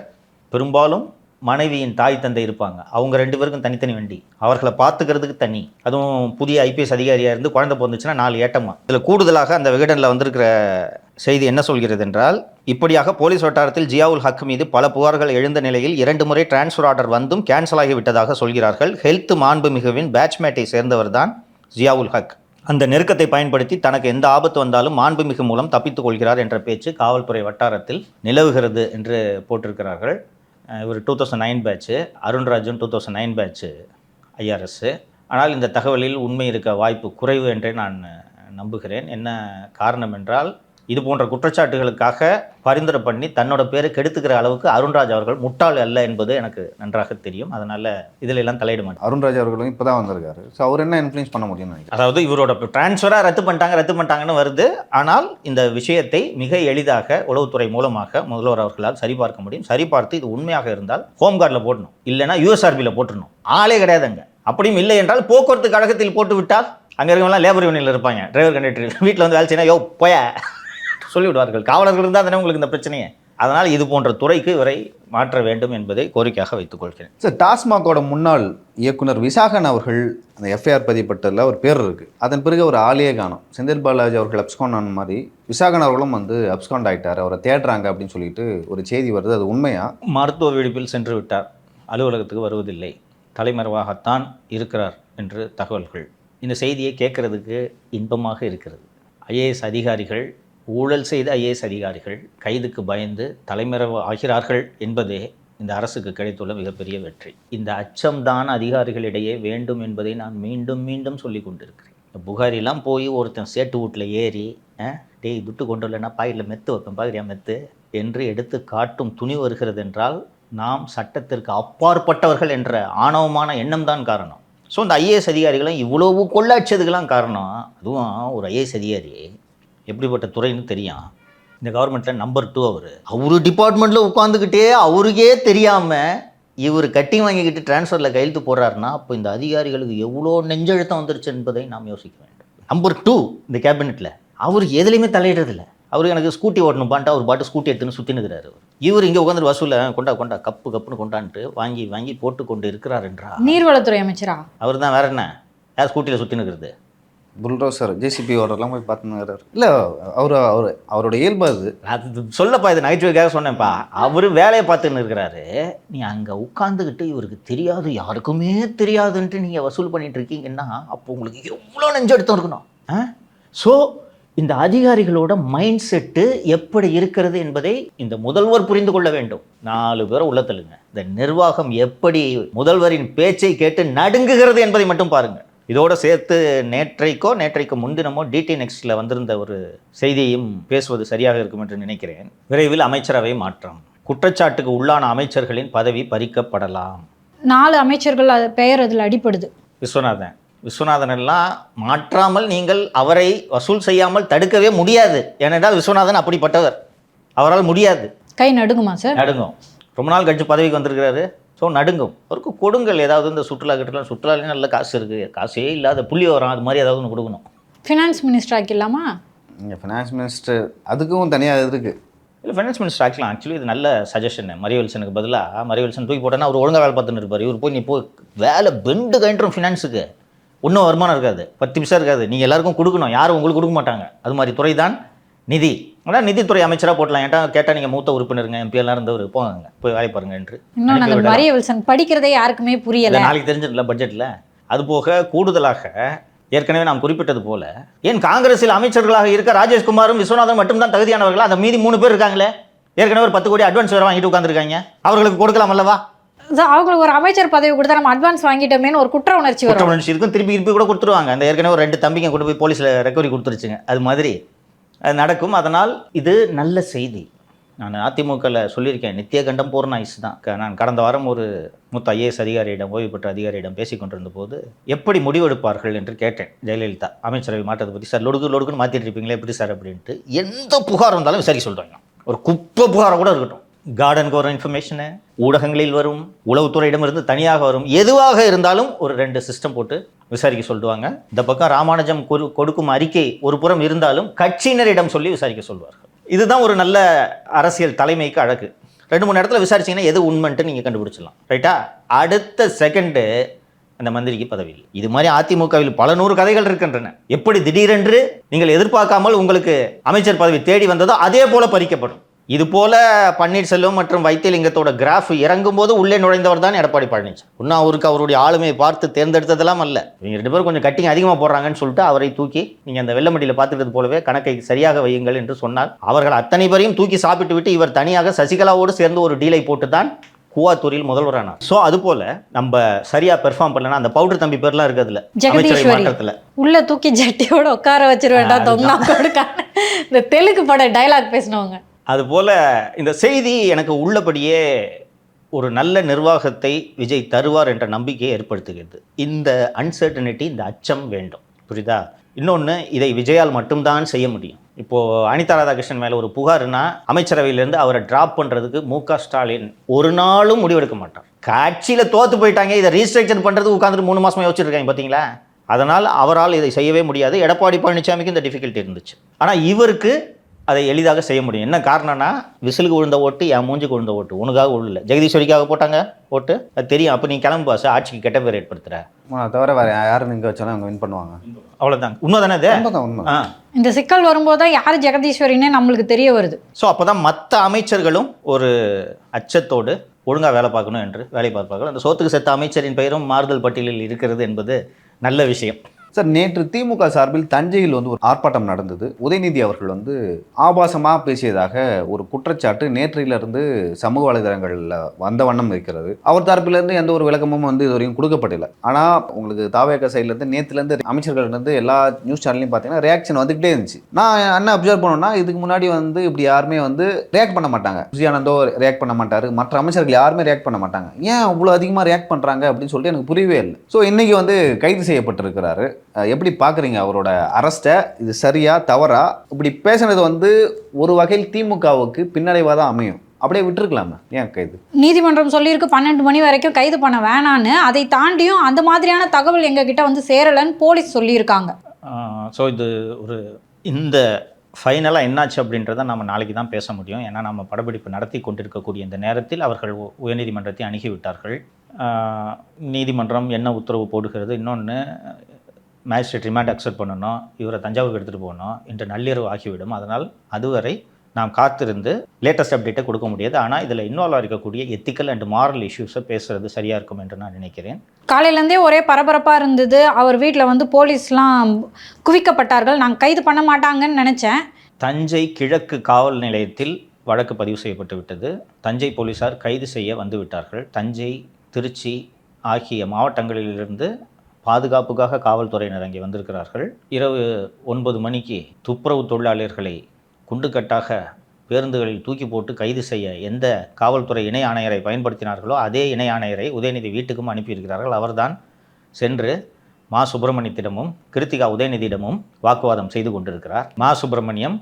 பெரும்பாலும் மனைவியின் தாய் தந்தை இருப்பாங்க. அவங்க 2 பேருக்கும் தனித்தனி வண்டி, அவர்களை பார்த்துக்கிறதுக்கு தனி. அதுவும் புதிய IPS அதிகாரியாக இருந்து குழந்தை பிறந்துச்சுன்னா 4 ஏட்டமா. இதில் கூடுதலாக அந்த விகடனில் வந்திருக்கிற செய்தி என்ன சொல்கிறது என்றால், இப்படியாக போலீஸ் வட்டாரத்தில் ஜியாவுல் ஹக் மீது பல புகார்கள் எழுந்த நிலையில் 2 முறை டிரான்ஸ்ஃபர் ஆர்டர் வந்தும் கேன்சல் ஆகிவிட்டதாக சொல்கிறார்கள். ஹெல்த் மாண்புமிகுவின் பேட்ச்மேட்டை சேர்ந்தவர் தான் ஜியாவுல் ஹக். அந்த நெருக்கத்தை பயன்படுத்தி தனக்கு எந்த ஆபத்து வந்தாலும் மாண்புமிகு மூலம் தப்பித்துக் கொள்கிறார் என்ற பேச்சு காவல்துறை வட்டாரத்தில் நிலவுகிறது என்று போட்டிருக்கிறார்கள். இவர் 2009 பேட்ச்சு, அருண்ராஜன் 2009 பேட்ச்சு IRS. ஆனால் இந்த தகவலில் உண்மை இருக்க வாய்ப்பு குறைவு என்றே நான் நம்புகிறேன். என்ன காரணம் என்றால், இது போன்ற குற்றச்சாட்டுகளுக்காக பரிந்துரை பண்ணி தன்னோட பேரை கெடுத்துக்கிற அளவுக்கு அருண்ராஜ் அவர்கள் முட்டாள் அல்ல என்பது எனக்கு நன்றாக தெரியும். அதனால் இதில் எல்லாம் தலையிட மாட்டேன். அருண்ராஜ் அவர்களும் இப்போ தான் வந்திருக்காரு. ஸோ அவர் என்ன இன்ஃப்ளூயன்ஸ் பண்ண முடியும்னு நினைக்கிறேன். அதாவது இவரோட டிரான்ஸ்ஃபராக ரத்து பண்ணிட்டாங்கன்னு வருது. ஆனால் இந்த விஷயத்தை மிக எளிதாக உளவுத்துறை மூலமாக முதல்வர் அவர்களால் சரிபார்க்க முடியும். சரிபார்த்து இது உண்மையாக இருந்தால் ஹோம் கார்டில் போடணும், இல்லைனா USRBயில் போட்டுடணும். ஆளே கிடையாதுங்க. அப்படியும் இல்லை என்றால் போக்குவரத்து கழகத்தில் போட்டு விட்டால் அங்கே இருக்கவங்களாம் லேபர் யூனியனில் இருப்பாங்க. டிரைவர் கண்டக்டர் வீட்டில் வந்து வேலை செய்யணும், யோ போய சொல்லிவிடுவார்கள். காவலர்கள் இருந்தால் தானே உங்களுக்கு இந்த பிரச்சனையே. அதனால் இது போன்ற துறைக்கு இவரை மாற்ற வேண்டும் என்பதை கோரிக்கையாக வைத்துக் கொள்கிறேன். சார், டாஸ்மாகோட முன்னாள் இயக்குனர் விசாகன் அவர்கள் அந்த FIR பதிப்பட்டதில் ஒரு பேர் இருக்குது. அதன் பிறகு ஒரு ஆளையே காணும். செந்தில் பாலாஜி அவர்கள் அப்ஸ்காண்ட் ஆன மாதிரி விசாகன் அவர்களும் வந்து அப்ஸ்காண்ட் ஆகிட்டார், அவரை தேடுறாங்க அப்படின்னு சொல்லிட்டு ஒரு செய்தி வருது. அது உண்மையா? மருத்துவ விடுப்பில் சென்று விட்டார், அலுவலகத்துக்கு வருவதில்லை, தலைமறைவாகத்தான் இருக்கிறார் என்று தகவல்கள். இந்த செய்தியை கேட்கறதுக்கு இன்பமாக இருக்கிறது. IAS அதிகாரிகள், ஊழல் செய்த IAS அதிகாரிகள் கைதுக்கு பயந்து தலைமறைவு ஆகிறார்கள் என்பதே இந்த அரசுக்கு கிடைத்துள்ள மிகப்பெரிய வெற்றி. இந்த அச்சம்தான் அதிகாரிகளிடையே வேண்டும் என்பதை நான் மீண்டும் மீண்டும் சொல்லி கொண்டிருக்கிறேன். புகாரிலாம் போய் ஒருத்தன் சேட்டு வீட்டில் ஏறி டேய் துட்டு கொண்டு வரலன்னா பாயில் மெத்து வைப்பேன் பாக்கிறியா மெத்து என்று எடுத்து காட்டும் துணி வருகிறது என்றால் நாம் சட்டத்திற்கு அப்பாற்பட்டவர்கள் என்ற ஆணவமான எண்ணம் தான் காரணம். ஸோ இந்த IAS அதிகாரிகளும் இவ்வளவு கொள்ளாட்சதுக்கெல்லாம் காரணம். அதுவும் ஒரு IAS அதிகாரி எப்படிப்பட்ட துறைன்னு தெரியும். இந்த கவர்மெண்ட்டில் நம்பர் 2 அவர் டிபார்ட்மெண்ட்டில் உட்காந்துக்கிட்டே அவருக்கே தெரியாமல் இவர் கட்டி வாங்கிக்கிட்டு டிரான்ஸ்ஃபரில் கையெழுத்து போடுறாருன்னா அப்போ இந்த அதிகாரிகளுக்கு எவ்வளோ நெஞ்செழுத்தம் வந்துருச்சு என்பதை நாம் யோசிக்க வேண்டும். நம்பர் 2 இந்த கேபினெட்டில் அவர் எதுலேயுமே தலையிடுறதில்லை. அவருக்கு எனக்கு ஸ்கூட்டி ஓட்டணும் பான்ட்டு அவர் பாட்டு ஸ்கூட்டி எடுத்துன்னு சுற்றினுக்கிறாரு. இவர் இங்கே உட்காந்து வசூலில் கொண்டா கப்புன்னு கொண்டான்ட்டு வாங்கி போட்டு கொண்டு இருக்கிறார் என்றால் நீர்வளத்துறை அமைச்சரா அவர் தான். வேற என்ன, யார் ஸ்கூட்டியில் சுற்றினுக்கிறது? புல்டோசர் JCB ஓடலாம் போய் பார்த்துன்னு. இல்லை அவரோட இயல்பு அது. அது சொல்லப்பா, இது நகைச்சுவைக்காக சொன்னேன்ப்பா. அவர் வேலையை பார்த்துன்னு இருக்கிறாரு, நீ அங்கே உட்காந்துக்கிட்டு இவருக்கு தெரியாது, யாருக்குமே தெரியாதுன்ட்டு நீங்கள் வசூல் பண்ணிட்டு இருக்கீங்கன்னா அப்போ உங்களுக்கு எவ்வளோ நெஞ்செடுத்தம் இருக்கணும். ஸோ இந்த அதிகாரிகளோட மைண்ட் செட்டு எப்படி இருக்கிறது என்பதை இந்த முதல்வர் புரிந்து கொள்ள வேண்டும். 4 பேரை உள்ள தள்ளுங்க. இந்த நிர்வாகம் எப்படி முதல்வரின் பேச்சை கேட்டு நடுங்குகிறது என்பதை மட்டும் பாருங்கள். இதோடு சேர்த்து நேற்றைக்கு முன்தினமோ DT Nextல வந்திருந்த ஒரு செய்தியையும் பேசுவது சரியாக இருக்கும் என்று நினைக்கிறேன். விரைவில் அமைச்சரவை மாற்றம், குற்றச்சாட்டுக்கு உள்ளான அமைச்சர்களின் பதவி பறிக்கப்படலாம். 4 அமைச்சர்கள் பெயர் அதில் அடிப்படுது. விஸ்வநாதன் எல்லாம் மாற்றாமல் நீங்கள் அவரை வசூல் செய்யாமல் தடுக்கவே முடியாது. ஏனென்றால் விஸ்வநாதன் அப்படிப்பட்டவர், அவரால் முடியாது. கை நடுங்குமா சார்? நடுங்கும். ரொம்ப நாள் கழிச்சு பதவிக்கு வந்திருக்கிறாரு. ஸோ நடுங்கும். அவருக்கு கொடுங்கள் ஏதாவது. இந்த சுற்றுலாலையும் நல்ல காசு இருக்குது, காசே இல்லாத புள்ளி வரும், அது மாதிரி ஏதாவது ஒன்று கொடுக்கணும். ஃபினான்ஸ் மினிஸ்டர் ஆக்கிடலாமா? இங்கே ஃபினான்ஸ் மினிஸ்டர் அதுக்கும் தனியாக இருக்குது. இல்லை, ஃபைனான்ஸ் மினிஸ்டர் ஆக்கலாம். ஆக்சுவலி இது நல்ல சஜஷன். மரியவல்சனுக்கு பதிலாக மரியவல்சன் தூக்கி போட்டோன்னா அவர் ஒழுங்காக வேலை பார்த்துன்னு இருப்பார். இவர் போய் நீ போய் வேலை பெண்டு கயின்றும் ஃபினான்ஸுக்கு ஒன்றும் வருமானம் இருக்காது, 10 பைசா இருக்காது. நீங்கள் எல்லாருக்கும் கொடுக்கணும், யாரும் உங்களுக்கு கொடுக்க மாட்டாங்க. அது மாதிரி துறை தான் நிதி. ஆனால் நிதித்துறை அமைச்சராக போட்டலாம். கேட்டால் நீங்கள் மூத்த உறுப்பினருங்க MP எல்லாம் இருந்தவர் போங்க போய் வேலை பாருங்க என்று. இன்னும் மரியவல்சன் படிக்கிறதே யாருக்குமே புரியலை. நாளைக்கு தெரிஞ்சிடல பட்ஜெட்டில். அதுபோக கூடுதலாக ஏற்கனவே நாம் குறிப்பிட்டது போல ஏன் காங்கிரஸில் அமைச்சர்களாக இருக்க ராஜேஷ்குமாரும் விஸ்வநாதன் மட்டும்தான் தகுதியானவர்கள்? அந்த மீதி 3 பேர் இருக்காங்களே, ஏற்கனவே ஒரு 10 கோடி அட்வான்ஸ் வேறு வாங்கிட்டு உட்காந்துருக்காங்க, அவர்களுக்கு கொடுக்கலாம் அல்லவா? அவங்களுக்கு ஒரு அமைச்சர் பதவி கொடுத்தா நம்ம அட்வான்ஸ் வாங்கிட்டோமேனு ஒரு குற்ற உணர்ச்சி வரும். குற்ற உணர்ச்சி இருக்கும், திருப்பி கூட கொடுத்துருவாங்க. அந்த ஏற்கனவே ஒரு 2 தம்பிங்க கொண்டு போய் போலீஸில் ரெக்கவரி கொடுத்துருச்சுங்க, அது மாதிரி அது நடக்கும். அதனால் இது நல்ல செய்தி. நான் அதிமுகவில் சொல்லியிருக்கேன், நித்திய கண்டம் பூர்ண ஐஸ் தான். நான் கடந்த வாரம் ஒரு மூத்த ஐஏஎஸ் அதிகாரியிடம், ஓய்வு பெற்ற அதிகாரியிடம் பேசி கொண்டிருந்த போது எப்படி முடிவெடுப்பார்கள் என்று கேட்டேன். ஜெயலலிதா அமைச்சரவை மாற்றத்தை பற்றி, சார் லொடுக்குன்னு மாற்றிட்டு இருப்பீங்களே எப்படி சார் அப்படின்ட்டு. எந்த புகார் வந்தாலும் விசாரிக்க சொல்கிறாங்க. ஒரு குப்பை புகாரை கூட இருக்கட்டும், கார்டனுக்கு வரும் இன்ஃபர்மேஷனு, ஊடகங்களில் வரும், உளவுத்துறையிடமிருந்து தனியாக வரும், எதுவாக இருந்தாலும் ஒரு 2 சிஸ்டம் போட்டு விசாரிக்க சொல்லுவாங்க. இந்த பக்கம் ராமானுஜம் கொடுக்கும் அறிக்கை ஒரு புறம் இருந்தாலும் கட்சியினரிடம் சொல்லி விசாரிக்க சொல்வார்கள். இதுதான் ஒரு நல்ல அரசியல் தலைமைக்கு அழகு. 2-3 இடத்துல விசாரிச்சிங்கன்னா எது உண்மைன்ட்டு நீங்கள் கண்டுபிடிச்சிடலாம், ரைட்டா? அடுத்த செகண்டு அந்த மந்திரிக்கு பதவி இல்லை. இது மாதிரி அதிமுகவில் பல 100 கதைகள் இருக்கின்றன. எப்படி திடீரென்று நீங்கள் எதிர்பார்க்காமல் உங்களுக்கு அமைச்சர் பதவி தேடி வந்ததோ அதே போல பறிக்கப்படும். இது போல பன்னீர்செல்வம் மற்றும் வைத்தியலிங்கத்தோட கிராஃப் இறங்கும் போது உள்ளே நுழைந்தவர் தான் எடப்பாடி பழனிசாமி. இன்னும் அவருக்கு அவருடைய ஆளுமையை பார்த்து தேர்ந்தெடுத்ததெல்லாம் அல்ல. இவங்க 2 பேரும் கொஞ்சம் கட்டிங் அதிகமாக போடுறாங்கன்னு சொல்லிட்டு அவரை தூக்கி நீங்கள் அந்த வெள்ளமடியில் பார்த்துக்கிறது போலவே கணக்கை சரியாக வையுங்கள் என்று சொன்னால் அவர்கள் அத்தனை பேரையும் தூக்கி சாப்பிட்டு விட்டு இவர் தனியாக சசிகலாவோடு சேர்ந்து ஒரு டீலை போட்டு தான் கூவாத்தூரில் முதல்வரானார். ஸோ அது போல நம்ம சரியா பெர்ஃபார்ம் பண்ணலன்னா அந்த பவுடர் தம்பி பேர்லாம் இருக்கிறதுல அமைச்சரவை மாற்றத்தில் உள்ள தூக்கி ஜட்டியோட உட்கார வச்சிட வேண்டாம் தொங்கா கொடுக்க, இந்த தெலுங்கு பட டைலாக் பேசினவங்க. அதுபோல் இந்த செய்தி எனக்கு உள்ளபடியே ஒரு நல்ல நிர்வாகத்தை விஜய் தருவார் என்ற நம்பிக்கையை ஏற்படுத்துகிறது. இந்த அன்சர்டனிட்டி, இந்த அச்சம் வேண்டும், புரியுதா? இன்னொன்று, இதை விஜயால் மட்டும்தான் செய்ய முடியும். இப்போது அனிதா ராதாகிருஷ்ணன் மேலே ஒரு புகார்னா அமைச்சரவையிலேருந்து அவரை ட்ராப் பண்ணுறதுக்கு மு.க. ஸ்டாலின் ஒரு நாளும் முடிவெடுக்க மாட்டார். கட்சியில் தோற்று போயிட்டாங்க, இதை ரீஸ்ட்ரக்சர் பண்ணுறதுக்கு உட்காந்துட்டு 3 மாதமாக யோசிச்சிருக்காங்க பார்த்தீங்களா? அதனால் அவரால் இதை செய்யவே முடியாது. எடப்பாடி பழனிசாமிக்கு இந்த டிஃபிகல்ட்டி இருந்துச்சு. ஆனால் இவருக்கு அதை எளிதாக செய்ய முடியும். என்ன காரணம்னா, விசிலுக்கு விழுந்த ஓட்டு என் மூஞ்சுக்கு விழுந்த ஓட்டு, உனக்காக விழல, ஜெகதீஸ்வரிக்காக போட்டாங்க ஓட்டு, அது தெரியும். அப்போ நீ கிளம்பு பாஸ், ஆட்சிக்கு கெட்ட பேர் ஏற்படுத்துற, தவிர வேறு யாரும் இங்கே வச்சாலும் அவங்க வின் பண்ணுவாங்க, அவ்வளோதான். உண்மை தானே அது? உண்மை. இந்த சிக்கல் வரும்போது தான் யார் ஜெகதீஸ்வரின்னு நம்மளுக்கு தெரிய வருது. ஸோ அப்போ தான் மற்ற அமைச்சர்களும் ஒரு அச்சத்தோடு ஒழுங்காக வேலை பார்க்கணும் என்று வேலை பார்ப்பார்கள். அந்த சோத்துக்கு செத்த அமைச்சரின் பெயரும் மாறுதல் பட்டியலில் இருக்கிறது என்பது நல்ல விஷயம். சார், நேற்று திமுக சார்பில் தஞ்சையில் ஒரு ஆர்ப்பாட்டம் நடந்தது. உதயநிதி அவர்கள் ஆபாசமாக பேசியதாக ஒரு குற்றச்சாட்டு நேற்றையிலிருந்து சமூக வலைதளங்களில் வந்த வண்ணம் இருக்கிறது. அவர் தரப்பிலிருந்து எந்த ஒரு விளக்கமும் இது வரைக்கும் கொடுக்கப்படலை. ஆனால் உங்களுக்கு தாவேக சைட்லேருந்து நேற்றுலேருந்து அமைச்சர்கள்லேருந்து எல்லா நியூஸ் சேனல்லையும் பார்த்தீங்கன்னா ரியாக்ஷன் வந்துகிட்டே இருந்துச்சு. நான் என்ன அப்சர்வ் பண்ணோன்னா, இதுக்கு முன்னாடி இப்படி யாருமே ரியாக்ட் பண்ண மாட்டாங்க. விஜயானந்தோ ரியாக்ட் பண்ண மாட்டார், மற்ற அமைச்சர்கள் யாருமே ரியாக்ட் பண்ண மாட்டாங்க. ஏன் அவ்வளோ அதிகமாக ரியாக்ட் பண்ணுறாங்க அப்படின்னு சொல்லிட்டு எனக்கு புரியவே இல்லை. ஸோ இன்னைக்கு கைது செய்யப்பட்டிருக்கிறாரு. எப்படி பார்க்குறீங்க அவரோட அரெஸ்ட்டை? இது சரியா தவறா? இப்படி பேசுனது ஒரு வகையில் திமுகவுக்கு பின்னடைவாக தான் அமையும். அப்படியே விட்டுருக்கலாமா? ஏன் கைது? நீதிமன்றம் சொல்லியிருக்கு 12 மணி வரைக்கும் கைது பண்ண வேணான்னு. அதை தாண்டியும் அந்த மாதிரியான தகவல் எங்ககிட்ட சேரலன்னு போலீஸ் சொல்லியிருக்காங்க. ஸோ இது இந்த ஃபைனலாக என்னாச்சு அப்படின்றத நம்ம நாளைக்கு தான் பேச முடியும். ஏன்னா நம்ம படப்பிடிப்பு நடத்தி கொண்டிருக்கக்கூடிய இந்த நேரத்தில் அவர்கள் உயர்நீதிமன்றத்தை அணுகிவிட்டார்கள். நீதிமன்றம் என்ன உத்தரவு போடுகிறது, இன்னொன்று மேஜிஸ்ட்ரேட் ரிமாண்ட் அக்செப்ட் பண்ணணும், இவரை தஞ்சாவூருக்கு எடுத்துகிட்டு போகணும், இன்று நள்ளிரவு ஆகிவிடும். அதனால் அதுவரை நாம் காத்திருந்து லேட்டஸ்ட் அப்டேட்டை கொடுக்க முடியாது. ஆனால் இதில் இன்வால்வ் இருக்கக்கூடிய எத்திக்கல் அண்ட் மாரல் இஷ்யூஸை பேசுகிறது சரியாக இருக்கும் என்று நான் நினைக்கிறேன். காலையிலேருந்தே ஒரே பரபரப்பாக இருந்தது. அவர் வீட்டில் போலீஸ்லாம் குவிக்கப்பட்டார்கள். நான் கைது பண்ண மாட்டாங்கன்னு நினச்சேன். தஞ்சை கிழக்கு காவல் நிலையத்தில் வழக்கு பதிவு செய்யப்பட்டு விட்டது. தஞ்சை போலீஸார் கைது செய்ய வந்து விட்டார்கள். தஞ்சை, திருச்சி ஆகிய மாவட்டங்களிலிருந்து பாதுகாப்புக்காக காவல்துறையினர் அங்கே வந்திருக்கிறார்கள். இரவு 9 மணிக்கு துப்புரவு தொழிலாளர்களை குண்டுக்கட்டாக பேருந்துகளில் தூக்கி போட்டு கைது செய்ய எந்த காவல்துறை இணை ஆணையரை பயன்படுத்தினார்களோ அதே இணை ஆணையரை உதயநிதி வீட்டுக்கும் அனுப்பியிருக்கிறார்கள். அவர்தான் சென்று மா சுப்பிரமணியத்திடமும் கிருத்திகா உதயநிதியிடமும் வாக்குவாதம் செய்து கொண்டிருக்கிறார். மா சுப்பிரமணியம்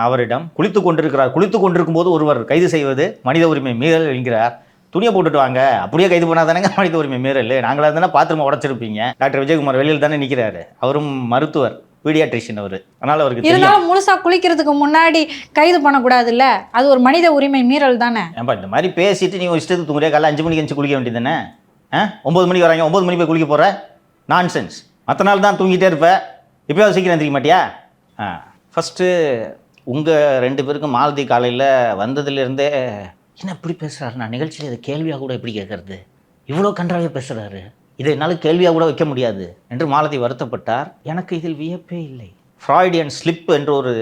அவரிடம் குளித்து கொண்டிருக்கும் போது ஒருவர் கைது செய்வது மனித உரிமை மீறல் என்கிறார். துணியை போட்டுட்டு வாங்க, அப்படியே கைது பண்ணாதானங்க மனித உரிமை மீறல். நாங்களாக இருந்தால் பாத்ரூமை உடச்சிருப்பீங்க. டாக்டர் விஜயகுமார் வெளியில் தானே நிற்கிறாரு, அவரும் மருத்துவர், பீடியாட்ரிஷியன் அவர். அதனால் அவருக்கு இருந்தாலும் முழுசாக குளிக்கிறதுக்கு முன்னாடி கைது பண்ணக்கூடாதுல்ல, அது ஒரு மனித உரிமை மீறல் தானே. ஏன்பா இந்த மாதிரி பேசிட்டு நீ இஷ்டத்துக்கு தூங்குறியா? காலைல 5 மணிக்கு எழுந்து குளிக்க வேண்டியது தானே? 9 மணிக்கு வராங்க, 9 மணி போய் குளிக்க போகிற? நான்சென்ஸ். மற்ற நாள் தான் தூங்கிட்டே இருப்ப, இப்போயாவது சீக்கிரம் எந்திரிக்க மாட்டியா? ஃபஸ்ட்டு உங்கள் 2 பேருக்கும் மாலதி காலையில் வந்ததுலேருந்தே என்ன இப்படி பேசுகிறாரு, நான் நிகழ்ச்சியில் இதை கேள்வியாக கூட எப்படி கேட்குறது, இவ்வளோ கன்றாவே பேசுகிறாரு, இதை என்னால் கேள்வியாக கூட வைக்க முடியாது என்று மாலதி வருத்தப்பட்டார். எனக்கு இதில் வியப்பே இல்லை. ஃப்ராய்டியன் ஸ்லிப் என்ற ஒரு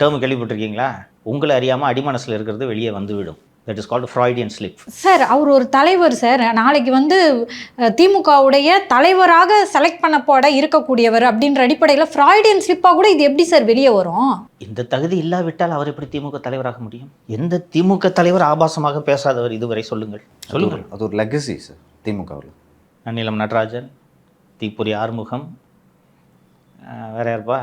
டேர்ம் கேள்விப்பட்டிருக்கீங்களா? உங்களை அறியாமல் அடிமனசில் இருக்கிறது வெளியே வந்துவிடும். That is called Freudian slip. Sir அவர் ஒரு தலைவர் சார், நாளைக்கு வந்து திமுகவுடைய தலைவராக செலக்ட் பண்ணப்பட இருக்கக்கூடியவர் அப்படின்ற அடிப்படையில் ஃப்ராய்டியன் ஸ்லிப்பாக கூட இது எப்படி சார் வெளியே வரும்? இந்த தகுதி இல்லாவிட்டால் அவர் எப்படி திமுக தலைவராக முடியும்? எந்த திமுக தலைவர் ஆபாசமாக பேசாதவர் இதுவரை சொல்லுங்கள். அது ஒரு லெகசி சார் திமுகவில். நன்னிலம் நடராஜன், தீப்பொறி ஆறுமுகம், வேற யாருப்பா?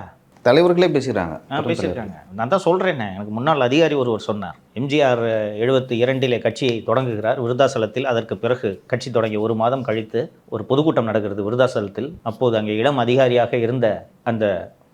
தலைவர்களே பேசிடுறாங்க. பேசியிருக்காங்க. நான் தான் சொல்கிறேன்னே, எனக்கு முன்னாள் அதிகாரி ஒருவர் சொன்னார். எம்ஜிஆர் 72 கட்சியை தொடங்குகிறார் விருதாசலத்தில். அதற்கு பிறகு கட்சி தொடங்கி 1 மாதம் கழித்து ஒரு பொதுக்கூட்டம் நடக்கிறது விருதாசலத்தில். அப்போது அங்கே இளம் அதிகாரியாக இருந்த அந்த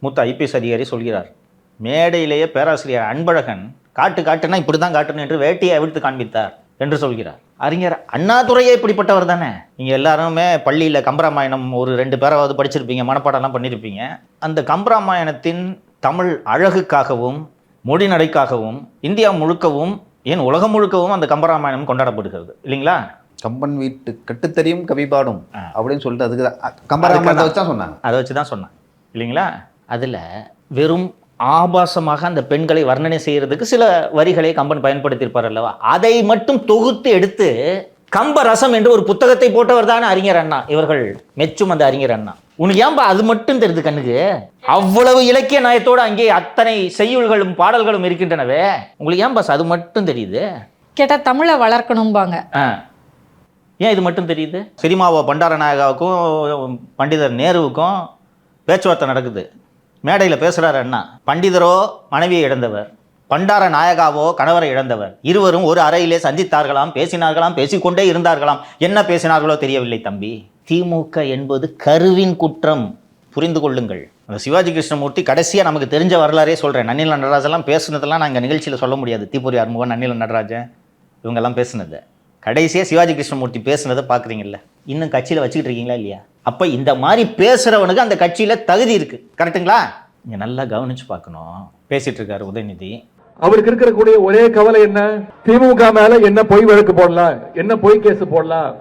மூத்த ஐபிஎஸ் அதிகாரி சொல்கிறார், மேடையிலேயே பேராசிரியர் அன்பழகன் காட்டுனா இப்படி தான் காட்டணும் என்று வேட்டியை அவிழ்த்து காண்பித்தார் என்று சொல்கிறார். அறிஞர் அண்ணாதுரையே இப்படிப்பட்டவர் தானே. நீங்கள் எல்லாருமே பள்ளியில் கம்பராமாயணம் ஒரு 2 பேராவது படிச்சிருப்பீங்க, மனப்பாடம்லாம் பண்ணியிருப்பீங்க. அந்த கம்பராமாயணத்தின் தமிழ் அழகுக்காகவும் மொழி நடைக்காகவும் இந்தியா முழுக்கவும் ஏன் உலகம் முழுக்கவும் அந்த கம்பராமாயணம் கொண்டாடப்படுகிறது இல்லைங்களா? கம்பன் வீட்டு கட்டுத்தறியும் கவிபாடும் அப்படின்னு சொல்லிட்டு அதுக்கு கம்பராமாயணத்தை வச்சு தான் சொன்னாங்க. அதை வச்சு தான் சொன்னாங்க இல்லைங்களா? அதில் வெறும் ஆபாசமாக அந்த பெண்களை வர்ணனை செய்யறதுக்கு சில வரிகளை கம்பன் பயன்படுத்தியிருப்பார் அல்லவா? அதை மட்டும் தொகுத்து எடுத்து கம்ப ரசம் என்று ஒரு புத்தகத்தை போட்டவர் தானே அறிஞர் அண்ணா. இவர்கள் மெச்சும் அந்த அறிஞர் அண்ணா. உனக்கு ஏன்பா அது மட்டும் தெரியுது கண்ணுக்கு? அவ்வளவு இலக்கிய நயத்தோடு அங்கே அத்தனை செய்யுள்களும் பாடல்களும் இருக்கின்றனவே, உங்களுக்கு ஏன் பாஸ் அது மட்டும் தெரியுது? கேட்டால் தமிழை வளர்க்கணும்பாங்க. ஏன் இது மட்டும் தெரியுது? சினிமாவோ பண்டாரநாயகாவுக்கும் பண்டிதர் நேருவுக்கும் பேச்சுவார்த்தை நடக்குது. மேடையில் பேசுகிறார் அண்ணா. பண்டிதரோ மனைவியை இழந்தவர், பண்டார நாயகாவோ கணவரை இழந்தவர். இருவரும் ஒரு அறையிலே சந்தித்தார்களாம், பேசினார்களாம், பேசிக்கொண்டே இருந்தார்களாம். என்ன பேசினார்களோ தெரியவில்லை தம்பி. திமுக என்பது கருவின் குற்றம், புரிந்து கொள்ளுங்கள். அந்த சிவாஜி கிருஷ்ணமூர்த்தி கடைசியாக நமக்கு தெரிஞ்ச வரலாறே சொல்கிறேன். நன்னில நடராஜெல்லாம் பேசுனதெல்லாம் நாங்கள் நிகழ்ச்சியில் சொல்ல முடியாது. தீப்பொறி ஆறுமுகம், நன்னில நடராஜன் இவங்கெல்லாம் பேசுனது. கடைசியாக சிவாஜி கிருஷ்ணமூர்த்தி பேசுனதை பார்க்குறீங்கல்ல, இன்னும் கட்சியில் வச்சுக்கிட்டு இருக்கீங்களா இல்லையா? அப்போ இந்த மாதிரி பேசுகிறவனுக்கு அந்த கட்சியில் தகுதி இருக்குது. கரெக்டுங்களா? நீங்கள் நல்லா கவனித்து பார்க்கணும். பேசிகிட்டு இருக்காரு உதயநிதி. அவருக்கு இருக்கக்கூடிய ஒரே கவலை என்ன? திமுக மேல என்ன பொய் வழக்கு போடலாம், என்ன பொய் கேஸ் போடலாம்.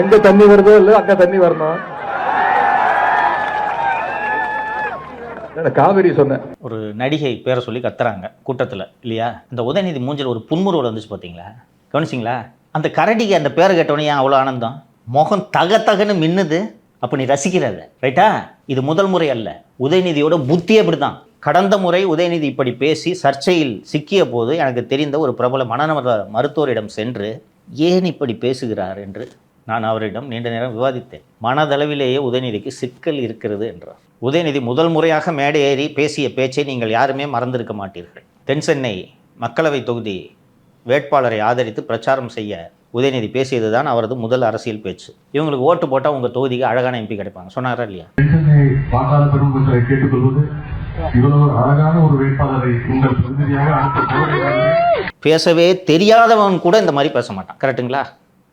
எங்க தண்ணி வருதோ இல்ல அங்க தண்ணி வரணும். காவிரி சொன்ன ஒரு நடிகை பேரை சொல்லி கத்துறாங்க கூட்டத்தில் இல்லையா? இந்த உதயநிதி மூஞ்சில் ஒரு புன்முறுவல் வந்துச்சு பார்த்தீங்களா? கவனிச்சிங்களா? அந்த கரடிக்கு அந்த பேரை கேட்டோன்னே ஏன் அவ்வளோ ஆனந்தம்? முகம் தகன்னு மின்னுது. அப்போ நீ ரசிக்கிறத ரைட்டா? இது முதல் முறை அல்ல. உதயநிதியோட புத்தியே இப்படி தான். கடந்த முறை உதயநிதி இப்படி பேசி சர்ச்சையில் சிக்கிய போது எனக்கு தெரிந்த ஒரு பிரபல மனநல மருத்துவரிடம் சென்று ஏன் இப்படி பேசுகிறார் என்று நான் அவரிடம் நீண்ட நேரம் விவாதித்தேன். மனதளவிலேயே உதயநிதிக்கு சிக்கல் இருக்கிறது என்றார். உதயநிதி முதல் முறையாக மேடை ஏறி பேசிய பேச்சை நீங்கள் யாருமே மறந்திருக்க மாட்டீர்கள். தென்சென்னை மக்களவை தொகுதி வேட்பாளரை ஆதரித்து பிரச்சாரம் செய்ய உதயநிதி பேசியது தான் அவரது முதல் அரசியல் பேச்சு. இவங்களுக்கு ஓட்டு போட்டால் உங்கள் தொகுதிக்கு அழகான எம்பி கிடைப்பாங்க சொன்னாரா இல்லையா? அழகான ஒரு வேட்பாளரை உங்கள் பிரதிநிதியாக பேசவே தெரியாதவன் கூட இந்த மாதிரி பேச மாட்டான். கரெக்டுங்களா?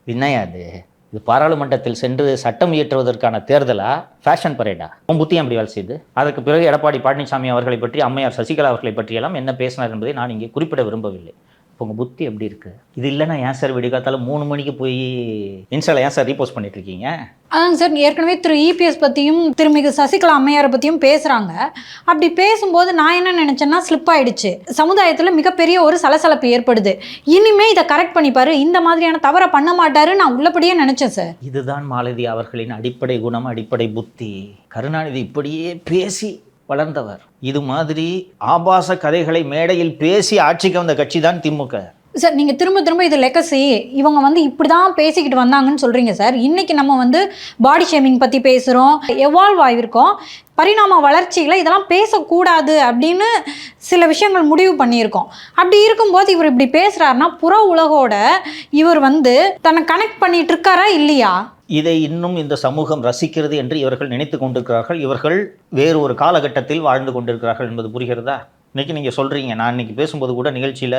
என்னையாது இது பாராளுமன்றத்தில் சென்று சட்டம் இயற்றுவதற்கான தேர்தலா, ஃபேஷன் பரேடா? உன் புத்தியும் அப்படி வேலை செய்து. அதற்கு பிறகு எடப்பாடி பழனிசாமி அவர்களை பற்றி, அம்மையார் சசிகலா அவர்களை பற்றியெல்லாம் என்ன பேசினார் என்பதை நான் இங்கே குறிப்பிட விரும்பவில்லை. உங்கள் புத்தி எப்படி இருக்குது? இது இல்லைன்னா ஏன் சார் விடிகாத்தால 3 மணிக்கு போய் இன்ஸ்டாவில் ஏன் சார் ரீபோஸ்ட் பண்ணிட்டு இருக்கீங்க? அதாங்க சார், ஏற்கனவே திரு இபிஎஸ் பற்றியும் திருமிகு சசிகலா அம்மையாரை பற்றியும் பேசுகிறாங்க. அப்படி பேசும்போது நான் என்ன நினச்சேன்னா, ஸ்லிப் ஆகிடுச்சு. சமுதாயத்தில் மிகப்பெரிய ஒரு சலசலப்பு ஏற்படுது. இனிமே இதை கரெக்ட் பண்ணிப்பாரு, இந்த மாதிரியான தவறை பண்ண மாட்டாரு நான் உள்ளபடியே நினச்சேன் சார். இதுதான் மாலதி அவர்களின் அடிப்படை குணம், அடிப்படை புத்தி. கருணாநிதி இப்படியே பேசி வளர்ந்தவர். இது மாதிரி ஆபாச கதைகளை மேடையில் பேசி ஆட்சிக்கு வந்த கட்சி தான் திமுக. சார் நீங்கள் திரும்ப இது லெகசி, இவங்க வந்து இப்படி தான் பேசிக்கிட்டு வந்தாங்கன்னு சொல்கிறீங்க சார். இன்றைக்கி நம்ம வந்து பாடி ஷேமிங் பற்றி பேசுகிறோம், எவால்வ் ஆகியிருக்கோம், பரிணாம வளர்ச்சியில் இதெல்லாம் பேசக்கூடாது அப்படின்னு சில விஷயங்கள் முடிவு பண்ணியிருக்கோம். அப்படி இருக்கும்போது இவர் இப்படி பேசுகிறாருன்னா புற உலகோட இவர் வந்து தன்னை கனெக்ட் பண்ணிட்டு இருக்காரா இல்லையா? இதை இன்னும் இந்த சமூகம் ரசிக்கிறது என்று இவர்கள் நினைத்து கொண்டிருக்கிறார்கள். இவர்கள் வேறு ஒரு காலகட்டத்தில் வாழ்ந்து கொண்டிருக்கிறார்கள் என்பது புரிகிறதா? இன்றைக்கி நீங்கள் சொல்கிறீங்க, நான் இன்றைக்கி பேசும்போது கூட நிகழ்ச்சியில்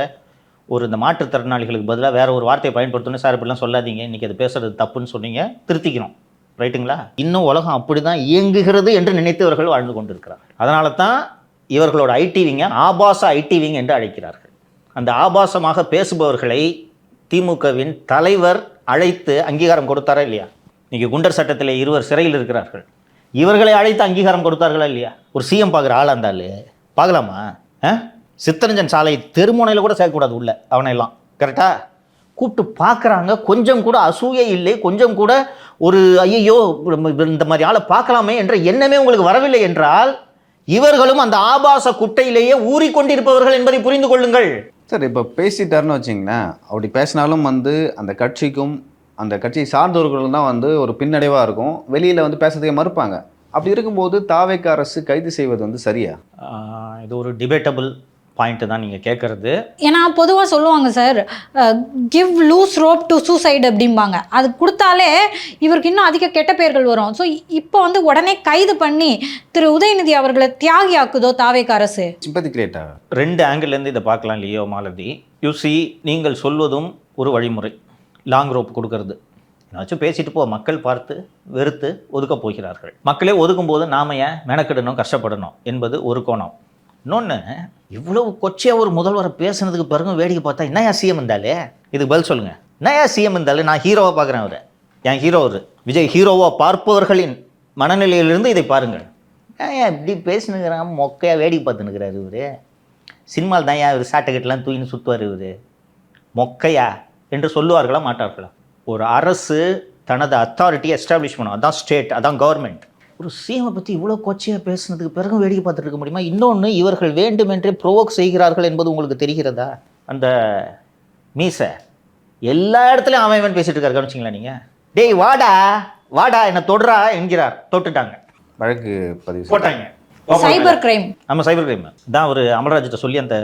ஒரு இந்த மாற்றுத்திறனாளிகளுக்கு பதிலாக வேறு ஒரு வார்த்தையை பயன்படுத்தணும் சார், இப்படிலாம் சொல்லாதீங்க, இன்றைக்கி அது பேசுகிறது தப்புன்னு சொன்னீங்க, திருத்திக்கிறோம். ரைட்டுங்களா? இன்னும் உலகம் அப்படி தான் இயங்குகிறது என்று நினைத்து இவர்கள் வாழ்ந்து கொண்டிருக்கிறார்கள். அதனால தான் இவர்களோட ஐடிவிங்க ஆபாச ஐடிவிங் என்று அழைக்கிறார்கள். அந்த ஆபாசமாக பேசுபவர்களை திமுகவின் தலைவர் அழைத்து அங்கீகாரம் கொடுத்தாரா இல்லையா? இன்னைக்கு குண்டர் சட்டத்தில் 2 சிறையில் இருக்கிறார்கள். இவர்களை அழைத்து அங்கீகாரம் கொடுத்தார்களா இல்லையா? ஒரு சிஎம் பார்க்குற ஆளாக இருந்தாலும் பார்க்கலாமா? சித்தரஞ்சன் சாலை தெருமுனையில் கூட சேர்க்கக்கூடாது உள்ள அவனையெல்லாம். கரெக்டா? கூப்பிட்டு பார்க்குறாங்க. கொஞ்சம் கூட அசூயை இல்லை, கொஞ்சம் கூட ஒரு ஐயோ இந்த மாதிரி ஆளை பார்க்கலாமே என்ற எண்ணமே உங்களுக்கு வரவில்லை என்றால் இவர்களும் அந்த ஆபாச குட்டையிலேயே ஊறிக்கொண்டிருப்பவர்கள் என்பதை புரிந்து கொள்ளுங்கள். சார் இப்போ பேசிட்டாருன்னு வச்சிங்களேன், அப்படி பேசினாலும் வந்து அந்த கட்சிக்கும் அந்த கட்சியை சார்ந்தவர்களும் தான் வந்து ஒரு பின்னடைவாக இருக்கும், வெளியில் வந்து பேசுறதுக்கே மறுப்பாங்க. அப்படி இருக்கும்போது தாவேக அரசு கைது செய்வது வந்து சரியா? இது ஒரு டிபேட்டபிள் பாயிண்ட் தான் நீங்கள் கேட்குறது. ஏன்னா பொதுவாக சொல்லுவாங்க sir, give loose rope to suicide அப்படிம்பாங்க. அது கொடுத்தாலே இவருக்கு இன்னும் அதிக கெட்ட பெயர்கள் வரும். ஸோ இப்போ வந்து உடனே கைது பண்ணி திரு உதயநிதி அவர்களை தியாகி ஆக்குதோ தாவேக அரசு? சிம்பத்தி கிரியேட்டா? 2 ஆங்கிள்லேருந்து இதை பார்க்கலாம் லியோ மாலதி. யூசி, நீங்கள் சொல்வதும் ஒரு வழிமுறை, லாங் ரோப் கொடுக்கறது. ஏதாச்சும் பேசிட்டு போ, மக்கள் பார்த்து வெறுத்து ஒதுக்க போகிறார்கள். மக்களே ஒதுக்கும் போது நாம ஏன் மெனக்கிடணும், கஷ்டப்படணும் என்பது ஒரு கோணம். இன்னொன்று, இவ்வளவு கொச்சையாக ஒரு முதல்வரை பேசுனதுக்கு பிறகு வேடிக்கை பார்த்தா என்னையா சிஎம் இருந்தாலே? இதுக்கு பதில் சொல்லுங்கள். என்னையா சிஎம் இருந்தாலும் நான் ஹீரோவாக பார்க்குறேன் அவரை. என் ஹீரோ அவர். விஜய் ஹீரோவாக பார்ப்பவர்களின் மனநிலையிலிருந்து இதை பாருங்கள். ஏன் இப்படி பேசினுக்கிறான், மொக்கையாக வேடிக்கை பார்த்துனுக்கிறாரு இவர். சினிமாவில் தான் ஏன் இவர் சாட்டைக்கட்டெலாம் தூக்கின்னு சுற்றுவார் இவர், மொக்கையா என்று சொல்லுவார்களா மாட்டார்களா? ஒரு அரசு தனது அத்தாரிட்டியை எஸ்டாப்ளிஷ் பண்ணும், அதான் ஸ்டேட், அதான் கவர்மெண்ட். ஒரு சிஎம்ஐ பற்றி இவ்வளோ கொச்சையாக பேசுனதுக்கு பிறகு வேடிக்கை பார்த்துட்டு இருக்க முடியுமா? இன்னொன்று, இவர்கள் வேண்டுமென்றே ப்ரோவோக் செய்கிறார்கள் என்பது உங்களுக்கு தெரிகிறதா? அந்த மீசை எல்லா இடத்துலையும் அவன் பேசிட்டு இருக்காரு, கவனிச்சிங்களா நீங்கள்? டேய் வாடா வாடா என்னை தொடுறா என்கிறார். தொட்டுட்டாங்க, வழக்கு பதிவு போட்டாங்க. Cyber crime. நம்ம சைபர் கிரைம் தான். ஒரு அமல்ராஜ்கிட்ட சொல்லி அந்த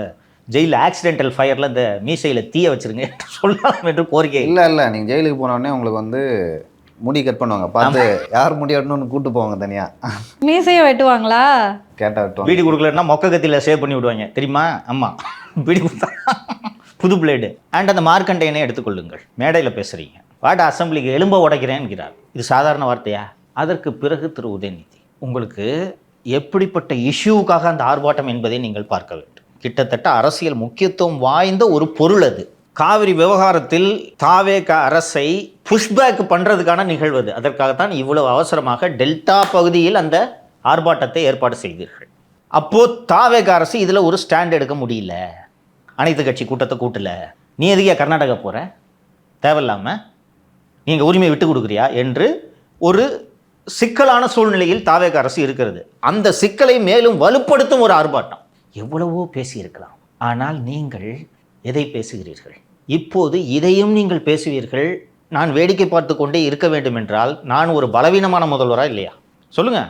ஜெயிலில் ஆக்சிடென்டல் ஃபயரில் இந்த மீசையில் தீய வச்சிருங்க என்று சொல்லலாம் என்று கோரிக்கை. இல்லை நீங்கள் ஜெயிலுக்கு போனோடனே உங்களுக்கு வந்து முடி கட் பண்ணுவாங்க, பார்த்து யார் முடி வெட்டணும்னு கூப்பிட்டு போவாங்க தனியாக. மீசையை வெட்டுவாங்களா? கேட்டால் வெட்டுவாங்க. பீடி கொடுக்கலன்னா மொக்க கத்தியில் சேவ் பண்ணி விடுவாங்க தெரியுமா? ஆமாம், பீடி கொடுத்தா புது பிளேடு. அண்ட் அந்த மார்க்கண்டையனை எடுத்துக்கொள்ளுங்கள். மேடையில் பேசுகிறீங்க, வாடா அசம்பிளிக்கு எலும்ப உடைக்கிறேன் என்கிறார். இது சாதாரண வார்த்தையா? அதற்கு பிறகு திரு உதயநிதி, உங்களுக்கு எப்படிப்பட்ட இஷ்யூவுக்காக அந்த ஆர்ப்பாட்டம் என்பதை நீங்கள் பார்க்க வேண்டும். கிட்டத்தட்ட அரசியல் முக்கியத்துவம் வாய்ந்த ஒரு பொருள் அது. காவிரி விவகாரத்தில் தாவேக அரசை புஷ்பேக் பண்ணுறதுக்கான நிகழ்வது. அதற்காகத்தான் இவ்வளவு அவசரமாக டெல்டா பகுதியில் அந்த ஆர்ப்பாட்டத்தை ஏற்பாடு செய்தீர்கள். அப்போது தாவேக அரசு இதில் ஒரு ஸ்டாண்ட் எடுக்க முடியல, அனைத்து கட்சி கூட்டத்தை கூட்டல, நீ எதுக்கே கர்நாடகா போகிற, தேவையில்லாமல் நீங்கள் உரிமையை விட்டு கொடுக்குறியா என்று ஒரு சிக்கலான சூழ்நிலையில் தாவேக அரசு இருக்கிறது. அந்த சிக்கலை மேலும் வலுப்படுத்தும் ஒரு ஆர்ப்பாட்டம். எவ்வளவோ பேசியிருக்கலாம், ஆனால் நீங்கள் எதை பேசுகிறீர்கள்? இப்போது இதையும் நீங்கள் பேசுவீர்கள். நான் வேடிக்கை பார்த்து கொண்டே இருக்க வேண்டும் என்றால் நான் ஒரு பலவீனமான முதல்வரா இல்லையா? சொல்லுங்க.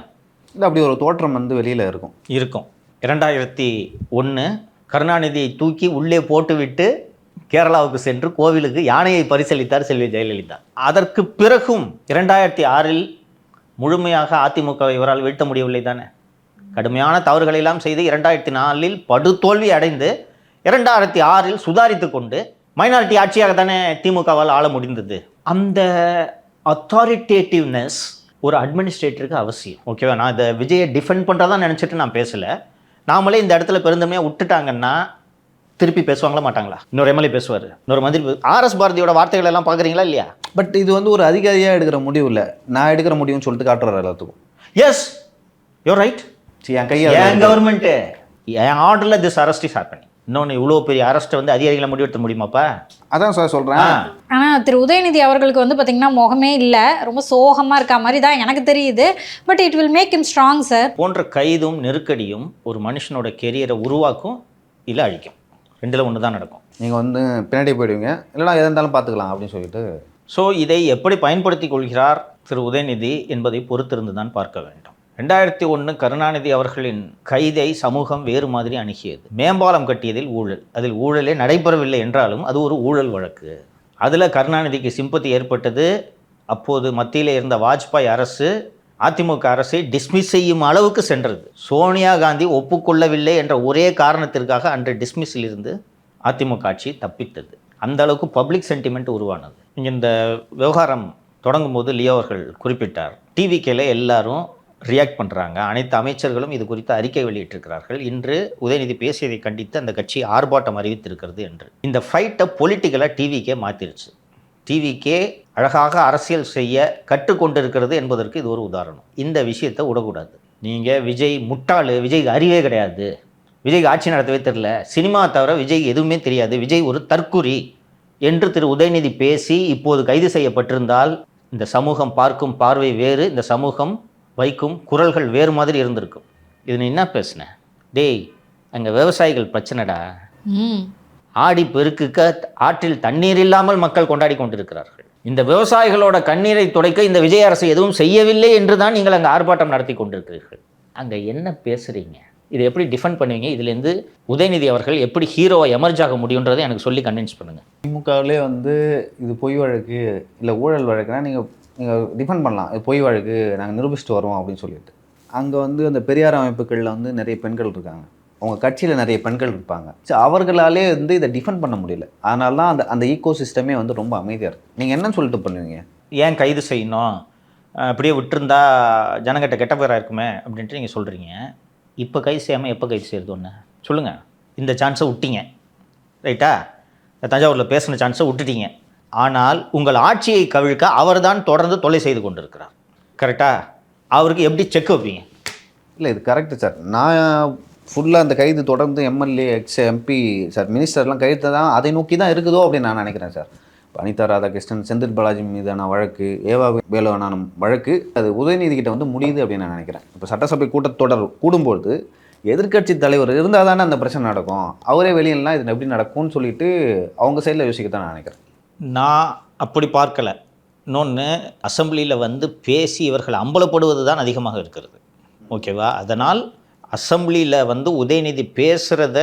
இல்லை, அப்படி ஒரு தோற்றம் வந்து வெளியில் இருக்கும். 2001 கருணாநிதியை தூக்கி உள்ளே போட்டுவிட்டு கேரளாவுக்கு சென்று கோவிலுக்கு யானையை பரிசீலித்தார் செல்வி ஜெயலலிதா. அதற்கு பிறகும் 2006 முழுமையாக அதிமுக இவரால் வீழ்த்த முடியவில்லை தானே. கடுமையான தவறுகளை எல்லாம் செய்து 2004 படுதோல்வி அடைந்து 2006 சுதாரித்து கொண்டு மைனாரிட்டி ஆட்சியாக தானே திமுகவால் ஆள முடிந்தது. அந்த அத்தாரிட்டேட்டிவ்னஸ் ஒரு அட்மினிஸ்ட்ரேட்டருக்கு அவசியம். ஓகேவா? நான் இதை விஜயை டிஃபெண்ட் பண்ணுறதான் நினச்சிட்டு நான் பேசலை. நாமளே இந்த இடத்துல பெருந்தமையாக விட்டுட்டாங்கன்னா திருப்பி பேசுவாங்களா மாட்டாங்களா? இன்னொரு எம்எல்ஏ பேசுவார், இன்னொரு மந்திரி. ஆர்எஸ் பாரதியோட வார்த்தைகள் எல்லாம் பார்க்குறீங்களா இல்லையா? பட் இது வந்து ஒரு அதிகாரியாக எடுக்கிற முடிவு இல்லை, நான் எடுக்கிற முடிவுன்னு சொல்லிட்டு காட்டுறாரு எல்லாத்துக்கும். S, your right. என் கையை என் கவர்மெண்ட்டு என் ஆர்டரில் திஸ் அரெஸ்ட் இஸ் ஹேப்பனிங். இன்னொன்று, இவ்வளோ பெரிய அரெஸ்ட்டை வந்து அதிகாரிகளை முடிவெடுத்த முடியுமாப்பா? அதான் சார் சொல்கிறேன். ஆனால் திரு உதயநிதி அவர்களுக்கு வந்து பார்த்திங்கன்னா முகமே இல்லை, ரொம்ப சோகமாக இருக்க மாதிரி தான் எனக்கு தெரியுது. But it will make him strong sir. போன்ற கைதும் நெருக்கடியும் ஒரு மனுஷனோட கெரியரை உருவாக்கும், இல்லை அழிக்கும். 2ல் 1 தான் நடக்கும். நீங்கள் வந்து பின்னாடி போயிடுவீங்க, இல்லைனா எதாக இருந்தாலும் பார்த்துக்கலாம் அப்படின்னு சொல்லிட்டு. ஸோ இதை எப்படி பயன்படுத்தி கொள்கிறார் திரு உதயநிதி என்பதை பொறுத்திருந்து தான் பார்க்க வேண்டும். 2001 கருணாநிதி அவர்களின் கைதை சமூகம் வேறு மாதிரி அணுகியது. மேம்பாலம் கட்டியதில் ஊழல், அதில் ஊழலே நடைபெறவில்லை என்றாலும் அது ஒரு ஊழல் வழக்கு. அதில் கருணாநிதிக்கு சிம்பத்தி ஏற்பட்டது. அப்போது மத்தியில் இருந்த வாஜ்பாய் அரசு அதிமுக அரசை டிஸ்மிஸ் செய்யும் அளவுக்கு சென்றது. சோனியா காந்தி ஒப்புக்கொள்ளவில்லை என்ற ஒரே காரணத்திற்காக அன்று டிஸ்மிஸில் இருந்து அதிமுக ஆட்சி தப்பித்தது. அந்த அளவுக்கு பப்ளிக் சென்டிமெண்ட் உருவானது. இங்கே இந்த விவகாரம் தொடங்கும் போது லியோ அவர்கள் குறிப்பிட்டார், டிவிக்கேல எல்லாரும் ரியாக்ட் பண்ணுறாங்க. அனைத்து அமைச்சர்களும் இது குறித்து அறிக்கை வெளியிட்டிருக்கிறார்கள். இன்று உதயநிதி பேசியதை கண்டித்து அந்த கட்சி ஆர்ப்பாட்டம் அறிவித்திருக்கிறது என்று. இந்த ஃபைட்டை பொலிட்டிக்கலாக டிவிக்கே மாற்றிருச்சு. டிவிக்கே அழகாக அரசியல் செய்ய கற்றுக்கொண்டிருக்கிறது என்பதற்கு இது ஒரு உதாரணம். இந்த விஷயத்தை விடக்கூடாது. நீங்கள் விஜய் முட்டாள், விஜய்க்கு அறிவே கிடையாது, விஜய்க்கு ஆட்சி நடத்தவே தெரியல, சினிமா தவிர விஜய் எதுவுமே தெரியாது, விஜய் ஒரு தற்குறி என்று திரு உதயநிதி பேசி இப்போது கைது செய்யப்பட்டிருந்தால் இந்த சமூகம் பார்க்கும் பார்வை வேறு, இந்த சமூகம் வைக்கும் குரல்கள் வேறு மாதிரி இருந்திருக்கும். இது நீ என்ன பேசுன? டேய், அங்கே விவசாயிகள் பிரச்சனைடா. ஆடி பெருக்குக்க ஆற்றில் தண்ணீர் இல்லாமல் மக்கள் கொண்டாடி கொண்டிருக்கிறார்கள். இந்த விவசாயிகளோட கண்ணீரை துடைக்க இந்த விஜய் அரசு எதுவும் செய்யவில்லை என்று தான் நீங்கள் அங்கே ஆர்ப்பாட்டம் நடத்தி கொண்டிருக்கிறீர்கள். அங்கே என்ன பேசுகிறீங்க? இதை எப்படி டிஃபெண்ட் பண்ணுவீங்க? இதுலேருந்து உதயநிதி அவர்கள் எப்படி ஹீரோவை எமர்ஜ் ஆக முடியுன்றதை எனக்கு சொல்லி கன்வின்ஸ் பண்ணுங்கள். திமுகவிலே வந்து இது பொய் வழக்கு இல்லை ஊழல் வழக்குனா நீங்கள் டிஃபெண்ட் பண்ணலாம். இது பொய் வழக்கு, நாங்கள் நிரூபிச்சுட்டு வருவோம் அப்படின்னு சொல்லிட்டு. அங்கே வந்து அந்த பெரியார் அமைப்புகளில் வந்து நிறைய பெண்கள் இருக்காங்க, அவங்க கட்சியில் நிறைய பெண்கள் இருப்பாங்க. ஸோ அவர்களாலே வந்து இதை டிஃபெண்ட் பண்ண முடியல. அதனால தான் அந்த ஈகோ சிஸ்டமே வந்து ரொம்ப அமைதியாக இருக்குது. நீங்கள் என்ன சொல்லிட்டு பண்ணுவீங்க? ஏன் கைது செய்யணும், அப்படியே விட்டுருந்தா ஜனங்கிட்ட கெட்ட பேராக இருக்குமே அப்படின்ட்டு நீங்கள் சொல்கிறீங்க. இப்போ கைது செய்யாமல் எப்போ கைது செய்கிறது ஒன்று சொல்லுங்கள். இந்த சான்ஸை விட்டீங்க, ரைட்டா? தஞ்சாவூரில் பேசின சான்ஸை விட்டுட்டீங்க. ஆனால் உங்கள் ஆட்சியை கவிழ்க்க அவர் தான் தொடர்ந்து தொலை செய்து கொண்டிருக்கிறார், கரெக்டாக? அவருக்கு எப்படி செக் வைப்பீங்க? இல்லை, இது கரெக்டு சார். நான் ஃபுல்லாக அந்த கைது தொடர்ந்து எம்எல்ஏ எம்பி சார் மினிஸ்டர்லாம் கைது தான் அதை நோக்கி தான் இருக்குதோ அப்படின்னு நான் நினைக்கிறேன் சார். அனிதா ராதாகிருஷ்ணன், செந்தில் பாலாஜி மீதான வழக்கு, ஏவா வேலுவனான வழக்கு, அது உதயநிதி கிட்ட வந்து முடியுது அப்படின்னு நான் நினைக்கிறேன். இப்போ சட்டசபை கூட்டத்தொடர் கூடும்போது எதிர்க்கட்சி தலைவர் இருந்தால் தானே அந்த பிரச்சனை நடக்கும். அவரே வெளியிலாம் இது எப்படி நடக்கும்னு சொல்லிட்டு அவங்க சைடில் யோசிக்க தான் நான் நினைக்கிறேன். நான் அப்படி பார்க்கலை. இன்னொன்று, அசெம்பிளியில் வந்து பேசி இவர்கள் அம்பலப்படுவது தான் அதிகமாக இருக்கிறது, ஓகேவா? அதனால் அசெம்பிளியில் வந்து உதயநிதி பேசுகிறத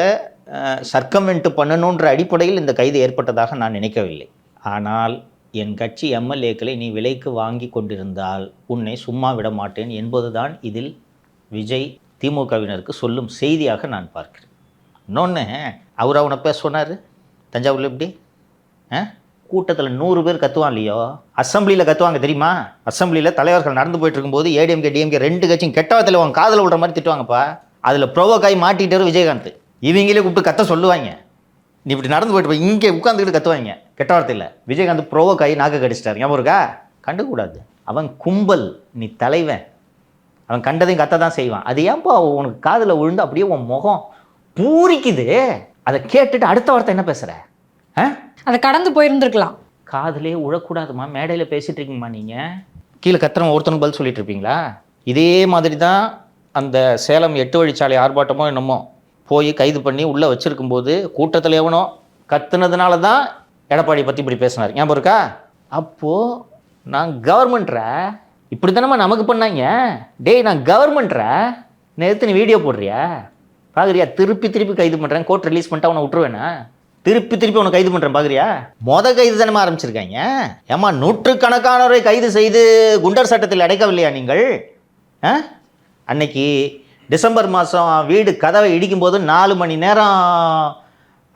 சர்க்கமெண்ட் பண்ணணுன்ற அடிப்படையில் இந்த கைது ஏற்பட்டதாக நான் நினைக்கவில்லை. ஆனால் என் கட்சி எம்எல்ஏக்களை நீ விலைக்கு வாங்கி கொண்டிருந்தால் உன்னை சும்மா விட மாட்டேன் என்பதுதான் இதில் விஜய் திமுகவினருக்கு சொல்லும் செய்தியாக நான் பார்க்கிறேன். இன்னொன்று, அவர் அவனை பேச சொன்னார் தஞ்சாவூரில் எப்படி கூட்டத்தில் 100 பேர் கத்துவான் இல்லையோ, அசெம்பிளியில் கத்துவாங்க தெரியுமா? அசெம்பிளியில் தலைவர்கள் நடந்து போயிட்டு இருக்கும்போது ஏடிஎம்கே டிஎம்கே 2 கட்சியும் கெட்டவத்தில் அவங்க காதில் விடுற மாதிரி திட்டுவாங்கப்பா. அதில் ப்ரோவோக்காய் மாட்டிட்டார் விஜயகாந்த். இவங்களே கூப்பிட்டு கத்த சொல்லுவாங்க. நீ இப்படி நடந்து போயிட்டு இங்கே உட்காந்துக்கிட்டு கத்துவாங்க கெட்ட வார்த்தையில். விஜயகாந்த் ப்ரோவோக்காய் நாக்கு கடிச்சிட்டாரு, ஞாபகம் இருக்கா? கண்டுக்கூடாது. அவன் கும்பல், நீ தலைவன். அவன் கண்டதையும் கத்த தான் செய்வான். அது ஏன்ப்பா உனக்கு காதில் விழுந்து அப்படியே உன் முகம் பூரிக்குது? அதை கேட்டுட்டு அடுத்த வார்த்தை என்ன பேசுகிற? அதை கடந்து போயிருந்துருக்கலாம். காதிலே உழக்கூடாதுமா, மேடையில் பேசிகிட்டு இருக்கீங்கம்மா. நீங்கள் கீழே கத்துறவன் ஒருத்தனுக்கு பதில் சொல்லிட்டு இருப்பீங்களா? இதே மாதிரி தான் அந்த சேலம் 8 வழிச்சாலை ஆர்ப்பாட்டமோ என்னமோ போய் கைது பண்ணி உள்ளே வச்சுருக்கும்போது கூட்டத்தில் எவனோ கத்துனதுனால தான் எடப்பாடி பற்றி இப்படி பேசினார், ஞாபகம் இருக்கா? அப்போது நான் கவர்மெண்ட்ரா, இப்படி தானம்மா நமக்கு பண்ணாங்க. டேய், நான் கவர்மெண்ட்ரா, நேற்று நீ வீடியோ போடுறியா பார்க்குறியா? திருப்பி கைது பண்ணுறேன், கோர்ட் ரிலீஸ் பண்ணிட்டு அவனை விட்டுருவேண்ணா, திருப்பி உன்னை கைது பண்ணுறேன் பார்க்குறியா? கைது தானே ஆரம்பிச்சிருக்காங்க. ஏம்மா, நூற்றுக்கணக்கானவரை கைது செய்து குண்டர் சட்டத்தில் அடைக்கவில்லையா நீங்கள்? அன்னைக்கு டிசம்பர் மாதம் வீடு கதவை இடிக்கும்போது 4 மணி நேரம்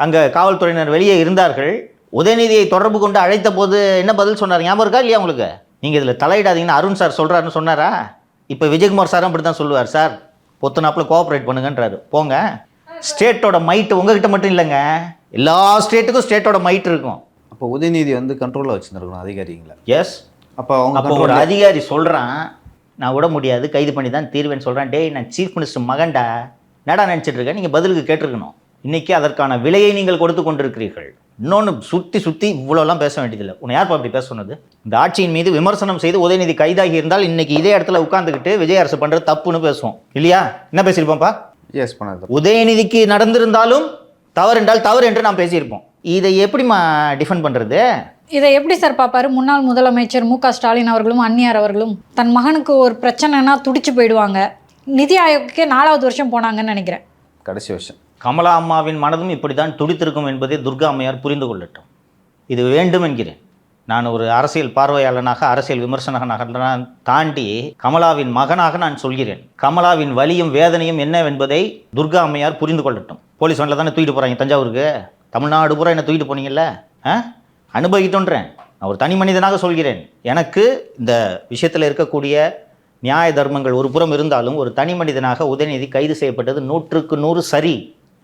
அங்கே காவல்துறையினர் வெளியே இருந்தார்கள். உதயநிதியை தொடர்பு கொண்டு அழைத்த போது என்ன பதில் சொன்னார், ஞாபகம் இருக்கா இல்லையா உங்களுக்கு? நீங்கள் இதில் தலையிடாதீங்கன்னு அருண் சார் சொல்கிறாருன்னு சொன்னாரா? இப்போ விஜயகுமார் சாரும் அப்படி தான் சொல்லுவார், சார் பொத்துனாப்பில் கோஆப்ரேட் பண்ணுங்கன்றாரு. போங்க, ஸ்டேட்டோட மைட்டு உங்ககிட்ட மட்டும் இல்லைங்க, எல்லா ஸ்டேட்டுக்கும் ஸ்டேட்டோட மைட் இருக்கும். அப்போ உதயநிதி வந்து கண்ட்ரோலில் வச்சுருக்கணும் அதிகாரிங்களா? எஸ். அப்போ அவங்க ஒரு அதிகாரி சொல்கிறான், நான் விட முடியாது, கைது பண்ணி தான் தீர்வேன்னு சொல்கிறேன். டேய், நான் சீஃப் மினிஸ்டர் மகன்டா, நடா நினச்சிட்டு இருக்கேன். நீங்கள் பதிலுக்கு கேட்டிருக்கணும். இன்றைக்கி அதற்கான விலையை நீங்கள் கொடுத்து கொண்டிருக்கிறீர்கள். இன்னொன்று, சுற்றி இவ்வளோலாம் பேச வேண்டியதில்லை. உன்னை யார்ப்பா அப்படி பேச சொன்னது? இந்த ஆட்சியின் மீது விமர்சனம் செய்து உதயநிதி கைதாகி இருந்தால் இன்றைக்கி இதே இடத்துல உட்காந்துக்கிட்டு விஜய் அரசு பண்ணுறது தப்புன்னு பேசுவோம் இல்லையா? என்ன பேசியிருப்போம்ப்பா? எஸ், பண்ணது. உதயநிதிக்கு நடந்திருந்தாலும் தவறு என்றால் தவறு என்று நாம் பேசியிருப்போம். இதை எப்படிமா டிஃபெண்ட் பண்ணுறது? இதை எப்படி சார் பார்ப்பாரு முன்னாள் முதலமைச்சர் மு.க. ஸ்டாலின் அவர்களும் அந்நியார் அவர்களும்? தன் மகனுக்கு ஒரு பிரச்சனைனா துடிச்சு போயிடுவாங்க. நிதி ஆயோக்கே 4வது வருஷம் போனாங்கன்னு நினைக்கிறேன். கடைசி வருஷம். கமலா அம்மாவின் மனதும் இப்படி தான் துடித்திருக்கும் என்பதை துர்கா அம்மையார் புரிந்து கொள்ளட்டும். இது வேண்டும் என்கிறேன். நான் ஒரு அரசியல் பார்வையாளனாக, அரசியல் விமர்சகனாக தாண்டி கமலாவின் மகனாக நான் சொல்கிறேன். கமலாவின் வலியும் வேதனையும் என்னவென்பதை துர்கா அம்மையார் புரிந்து கொள்ளட்டும். போலீஸ் வண்டியில் தானே தூக்கிட்டு போகிறாங்க தஞ்சாவூருக்கு, தமிழ்நாடு பூரா என்ன தூக்கிட்டு போனீங்கல்ல, அனுபவிக்கிட்டோன்றேன். நான் ஒரு தனி மனிதனாக சொல்கிறேன். எனக்கு இந்த விஷயத்தில் இருக்கக்கூடிய நியாய தர்மங்கள் ஒரு புறம் இருந்தாலும் ஒரு தனி மனிதனாக உதயநிதி கைது செய்யப்பட்டது 100க்கு 100 சரி.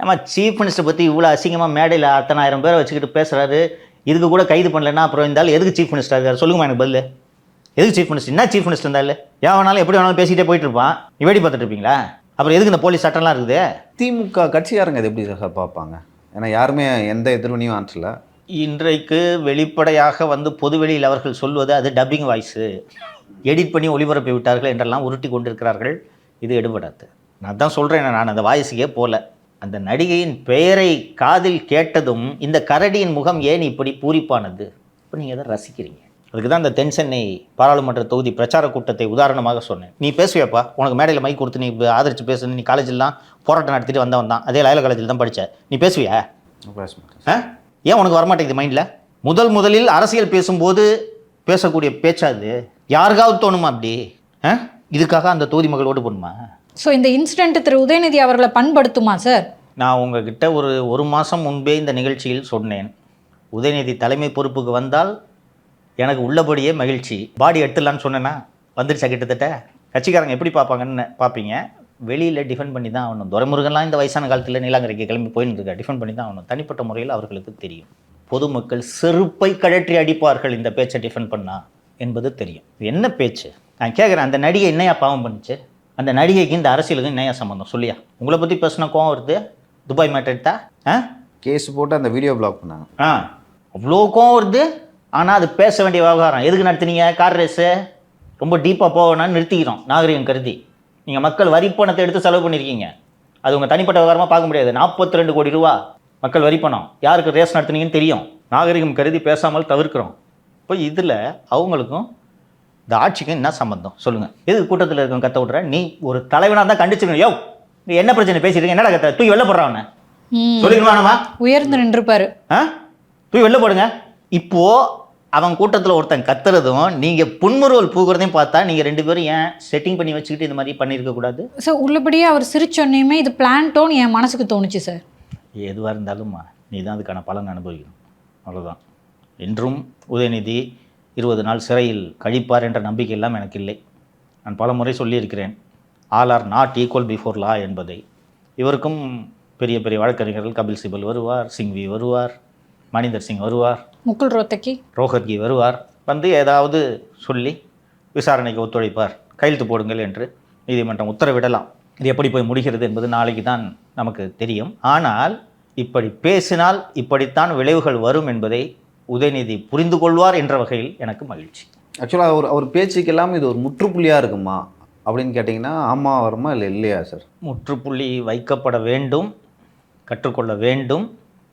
நம்ம சீஃப் மினிஸ்டர் பற்றி இவ்வளோ அசிங்கமாக மேடையில் அத்தனை ஆயிரம் பேரை வச்சுக்கிட்டு பேசுகிறாரு, இதுக்கு கூட கைது பண்ணலன்னா அப்புறம் இருந்தாலும் எதுக்கு சீஃப் மினிஸ்டர் இருக்காரு சொல்லுங்கம்மா எனக்கு பதில். எதுக்கு சீஃப் மினிஸ்டர்? என்ன சீஃப் மினிஸ்டர் இருந்தாலும் ஏன் வேணாலும் எப்படி வேணாலும் பேசிக்கிட்டே போயிட்டு இருப்பான், வேடி பார்த்துட்டு இருப்பீங்களா? அப்புறம் எதுக்கு இந்த போலீஸ் சட்டம்லாம் இருக்குது? திமுக கட்சியாருங்க அது எப்படி சார் பார்ப்பாங்க? ஏன்னா யாருமே எந்த எதிர்வினையும் ஆற்றல. இன்றைக்கு வெளிப்படையாக வந்து பொதுவெளியில் அவர்கள் சொல்வது அது டப்பிங் வாய்ஸு, எடிட் பண்ணி ஒளிபரப்பி விட்டார்கள் என்றெல்லாம் உருட்டி கொண்டிருக்கிறார்கள். இது எடுபடாது. நான் தான் சொல்கிறேன், நான் அந்த வாய்ஸுக்கே போகல. அந்த நடிகையின் பெயரை காதில் கேட்டதும் இந்த கரடியின் முகம் ஏன் இப்படி பூரிப்பானது? இப்போ நீங்கள் எதை ரசிக்கிறீங்க? அதுக்கு தான் இந்த தென்சென்னை பாராளுமன்ற தொகுதி பிரச்சார கூட்டத்தை உதாரணமாக சொன்னேன். நீ பேசுவியாப்பா, உனக்கு மேடையில் மைக் கொடுத்து நீ ஆதரித்து பேசு, நீ காலேஜெலாம் போராட்டம் நடத்திட்டு வந்தவன் தான், அதே லயலா காலேஜில் தான் படித்த, நீ பேசுவியா? ஏன் உனக்கு வரமாட்டேங்குது மைண்டில்? முதலில் அரசியல் பேசும்போது பேசக்கூடிய பேச்சா அது? யாருக்காவது தோணுமா அப்படி? இதுக்காக அந்த தொகுதி மக்கள் ஓட்டு போடணுமா? ஸோ இந்த இன்சிடென்ட் திரு உதயநிதி அவர்களை பண்படுத்துமா சார்? நான் உங்ககிட்ட ஒரு மாதம் முன்பே இந்த நிகழ்ச்சியில் சொன்னேன், உதயநிதி தலைமை பொறுப்புக்கு வந்தால் எனக்கு உள்ளபடியே மகிழ்ச்சி. பாடி எடுத்துடலான்னு சொன்னேன்னா வந்துருச்சா? கிட்டத்தட்ட கட்சிக்காரங்க எப்படி பார்ப்பாங்கன்னு பார்ப்பீங்க. வெளியில் டிஃபெண்ட் பண்ணி தான் ஆகணும். துரைமுருகன்லாம் இந்த வயசான காலத்தில் நீலாங்கரைக்கு கிளம்பி போயின்னு இருக்கா, டிஃபெண்ட் பண்ணி தான் ஆகணும். தனிப்பட்ட முறையில் அவர்களுக்கு தெரியும். பொதுமக்கள் செருப்பை கழற்றி அடிப்பார்கள் இந்த பேச்சை டிஃபெண்ட் பண்ணா என்பது தெரியும். என்ன பேச்சு? நான் கேட்குறேன், அந்த நடிகை என்னையா பாவம் பண்ணுச்சு? அந்த நடிகைக்கு இந்த அரசியலுக்கு என்னையா சம்மந்தம் சொல்லியா? உங்களை பற்றி பேசினா கோவம் வருது? துபாய் மேட்டர் எடுத்தா கேஸ் போட்டு அந்த வீடியோ பிளாக் பண்ணாங்க. அவ்வளோ கோவம் வருது. ஆனால் அது பேச வேண்டிய விவகாரம். எதுக்கு நடத்துனீங்க கார் ரேஸு? ரொம்ப டீப்பாக போவேன்னு நிறுத்திக்கிறோம் நாகரிகம் கருதி. நீங்கள் மக்கள் வரிப்பணத்தை எடுத்து செலவு பண்ணியிருக்கீங்க. அது உங்கள் தனிப்பட்ட விவகாரமாக பார்க்க முடியாது. 42 கோடி ரூபா மக்கள் வரிப்பணம். யாருக்கு ரேஸ் நடத்துனீங்கன்னு தெரியும். நாகரிகம் கருதி பேசாமல் தவிர்க்கிறோம். இப்போ இதில் அவங்களுக்கும் இந்த ஆட்சிக்கும் என்ன சம்பந்தம் சொல்லுங்கள்? எதுக்கு கூட்டத்தில் இருக்க கத்த விட்ற? நீ ஒரு தலைவனாக தான் கண்டிச்சுக்கணும். யோ நீ என்ன பிரச்சனை பேசிட்டு என்னடா கத்த? தூக்கி வெளில போடுறான் சொல்லிடுவானவா? உயர்ந்து நின்றுப்பாரு. தூக்கி வெளில போடுங்க. இப்போது அவன் கூட்டத்தில் ஒருத்தன் கத்துறதும் நீங்கள் புன்முறுவல் பூக்கிறதையும் பார்த்தா நீங்கள் 2 பேரும் ஏன் செட்டிங் பண்ணி வச்சுக்கிட்டு இந்த மாதிரி பண்ணியிருக்கக்கூடாது? சார் உள்ளபடியே அவர் சிரிச்சொன்னையுமே இது பிளான்டோன்னு என் மனசுக்கு தோணுச்சு சார். எதுவாக இருந்தாலும் நீ தான் அதுக்கான பலன் அனுபவிக்கணும், அவ்வளோதான். என்றும் உதயநிதி 20 நாள் சிறையில் கழிப்பார் என்ற நம்பிக்கை எல்லாம் எனக்கு இல்லை. நான் பல முறை சொல்லியிருக்கிறேன், all are not equal before law என்பதை. இவருக்கும் பெரிய பெரிய வழக்கறிஞர்கள், கபில் சிபல் வருவார், சிங்வி வருவார், மணிந்தர் சிங் வருவார், முகுல் ரோஹத்கி வருவார். வந்து ஏதாவது சொல்லி விசாரணைக்கு ஒத்துழைப்பார், கையெழுத்து போடுங்கள் என்று நீதிமன்றம் உத்தரவிடலாம். இது எப்படி போய் முடிகிறது என்பது நாளைக்கு தான் நமக்கு தெரியும். ஆனால் இப்படி பேசினால் இப்படித்தான் விளைவுகள் வரும் என்பதை உதயநிதி புரிந்து கொள்வார் என்ற வகையில் எனக்கு மகிழ்ச்சி. ஆக்சுவலாக அவர் பேச்சுக்கு எல்லாமே இது ஒரு முற்றுப்புள்ளியாக இருக்குமா அப்படின்னு கேட்டிங்கன்னா ஆமாம் வருமா இல்லை இல்லையா சார்? முற்றுப்புள்ளி வைக்கப்பட வேண்டும், கற்றுக்கொள்ள வேண்டும்.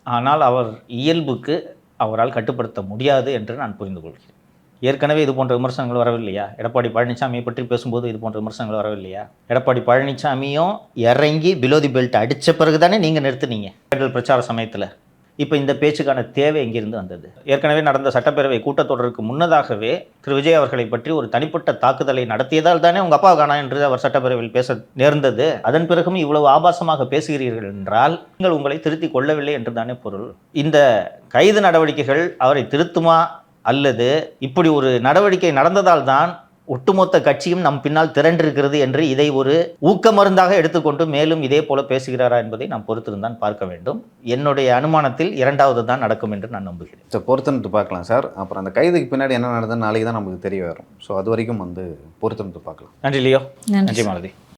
ஆனால் அவர் இயல்புக்கு அவரால் கட்டுப்படுத்த முடியாது என்று நான் புரிந்து கொள்கிறேன். ஏற்கனவே இது போன்ற விமர்சனங்கள் வரவில்லையா? எடப்பாடி பழனிசாமியை பற்றி பேசும்போது இது போன்ற விமர்சனங்கள் வரவில்லையா? எடப்பாடி பழனிசாமியும் இறங்கி பிலோ தி பெல்ட் அடித்த பிறகு தானே நீங்கள் நிறுத்துனீங்க தேர்தல் பிரச்சார சமயத்தில். இப்போ இந்த பேச்சுக்கான தேவை எங்கிருந்து வந்தது? ஏற்கனவே நடந்த சட்டப்பேரவை கூட்டத்தொடருக்கு முன்னதாகவே திரு விஜய் அவர்களை பற்றி ஒரு தனிப்பட்ட தாக்குதலை நடத்தியதால் தானே உங்கள் அப்பா காணா என்று அவர் சட்டப்பேரவையில் பேச நேர்ந்தது. அதன் பிறகும் இவ்வளவு ஆபாசமாக பேசுகிறீர்கள் என்றால் நீங்கள் உங்களை திருத்திக் கொள்ளவில்லை என்று தானே பொருள். இந்த கைது நடவடிக்கைகள் அவரை திருத்துமா அல்லது இப்படி ஒரு நடவடிக்கை நடந்ததால் தான் ஒட்டுமொத்த கட்சியும் நம் பின்னால் திரண்டிருக்கிறது என்று இதை ஒரு ஊக்க மருந்தாக எடுத்துக்கொண்டு மேலும் இதே போல பேசுகிறாரா என்பதை நாம் பொறுத்திருந்தான் பார்க்க வேண்டும். என்னுடைய அனுமானத்தில் 2வது தான் நடக்கும் என்று நான் நம்புகிறேன். சார் பொறுத்திருந்து பார்க்கலாம் சார். அப்புறம் அந்த கைதுக்கு பின்னாடி என்ன நடந்ததுன்னு நாளைக்கு தான் நமக்கு தெரிய வரும். ஸோ அது வரைக்கும் பொறுத்திருந்து பார்க்கலாம். நன்றி லியோ. நன்றி மாலதி.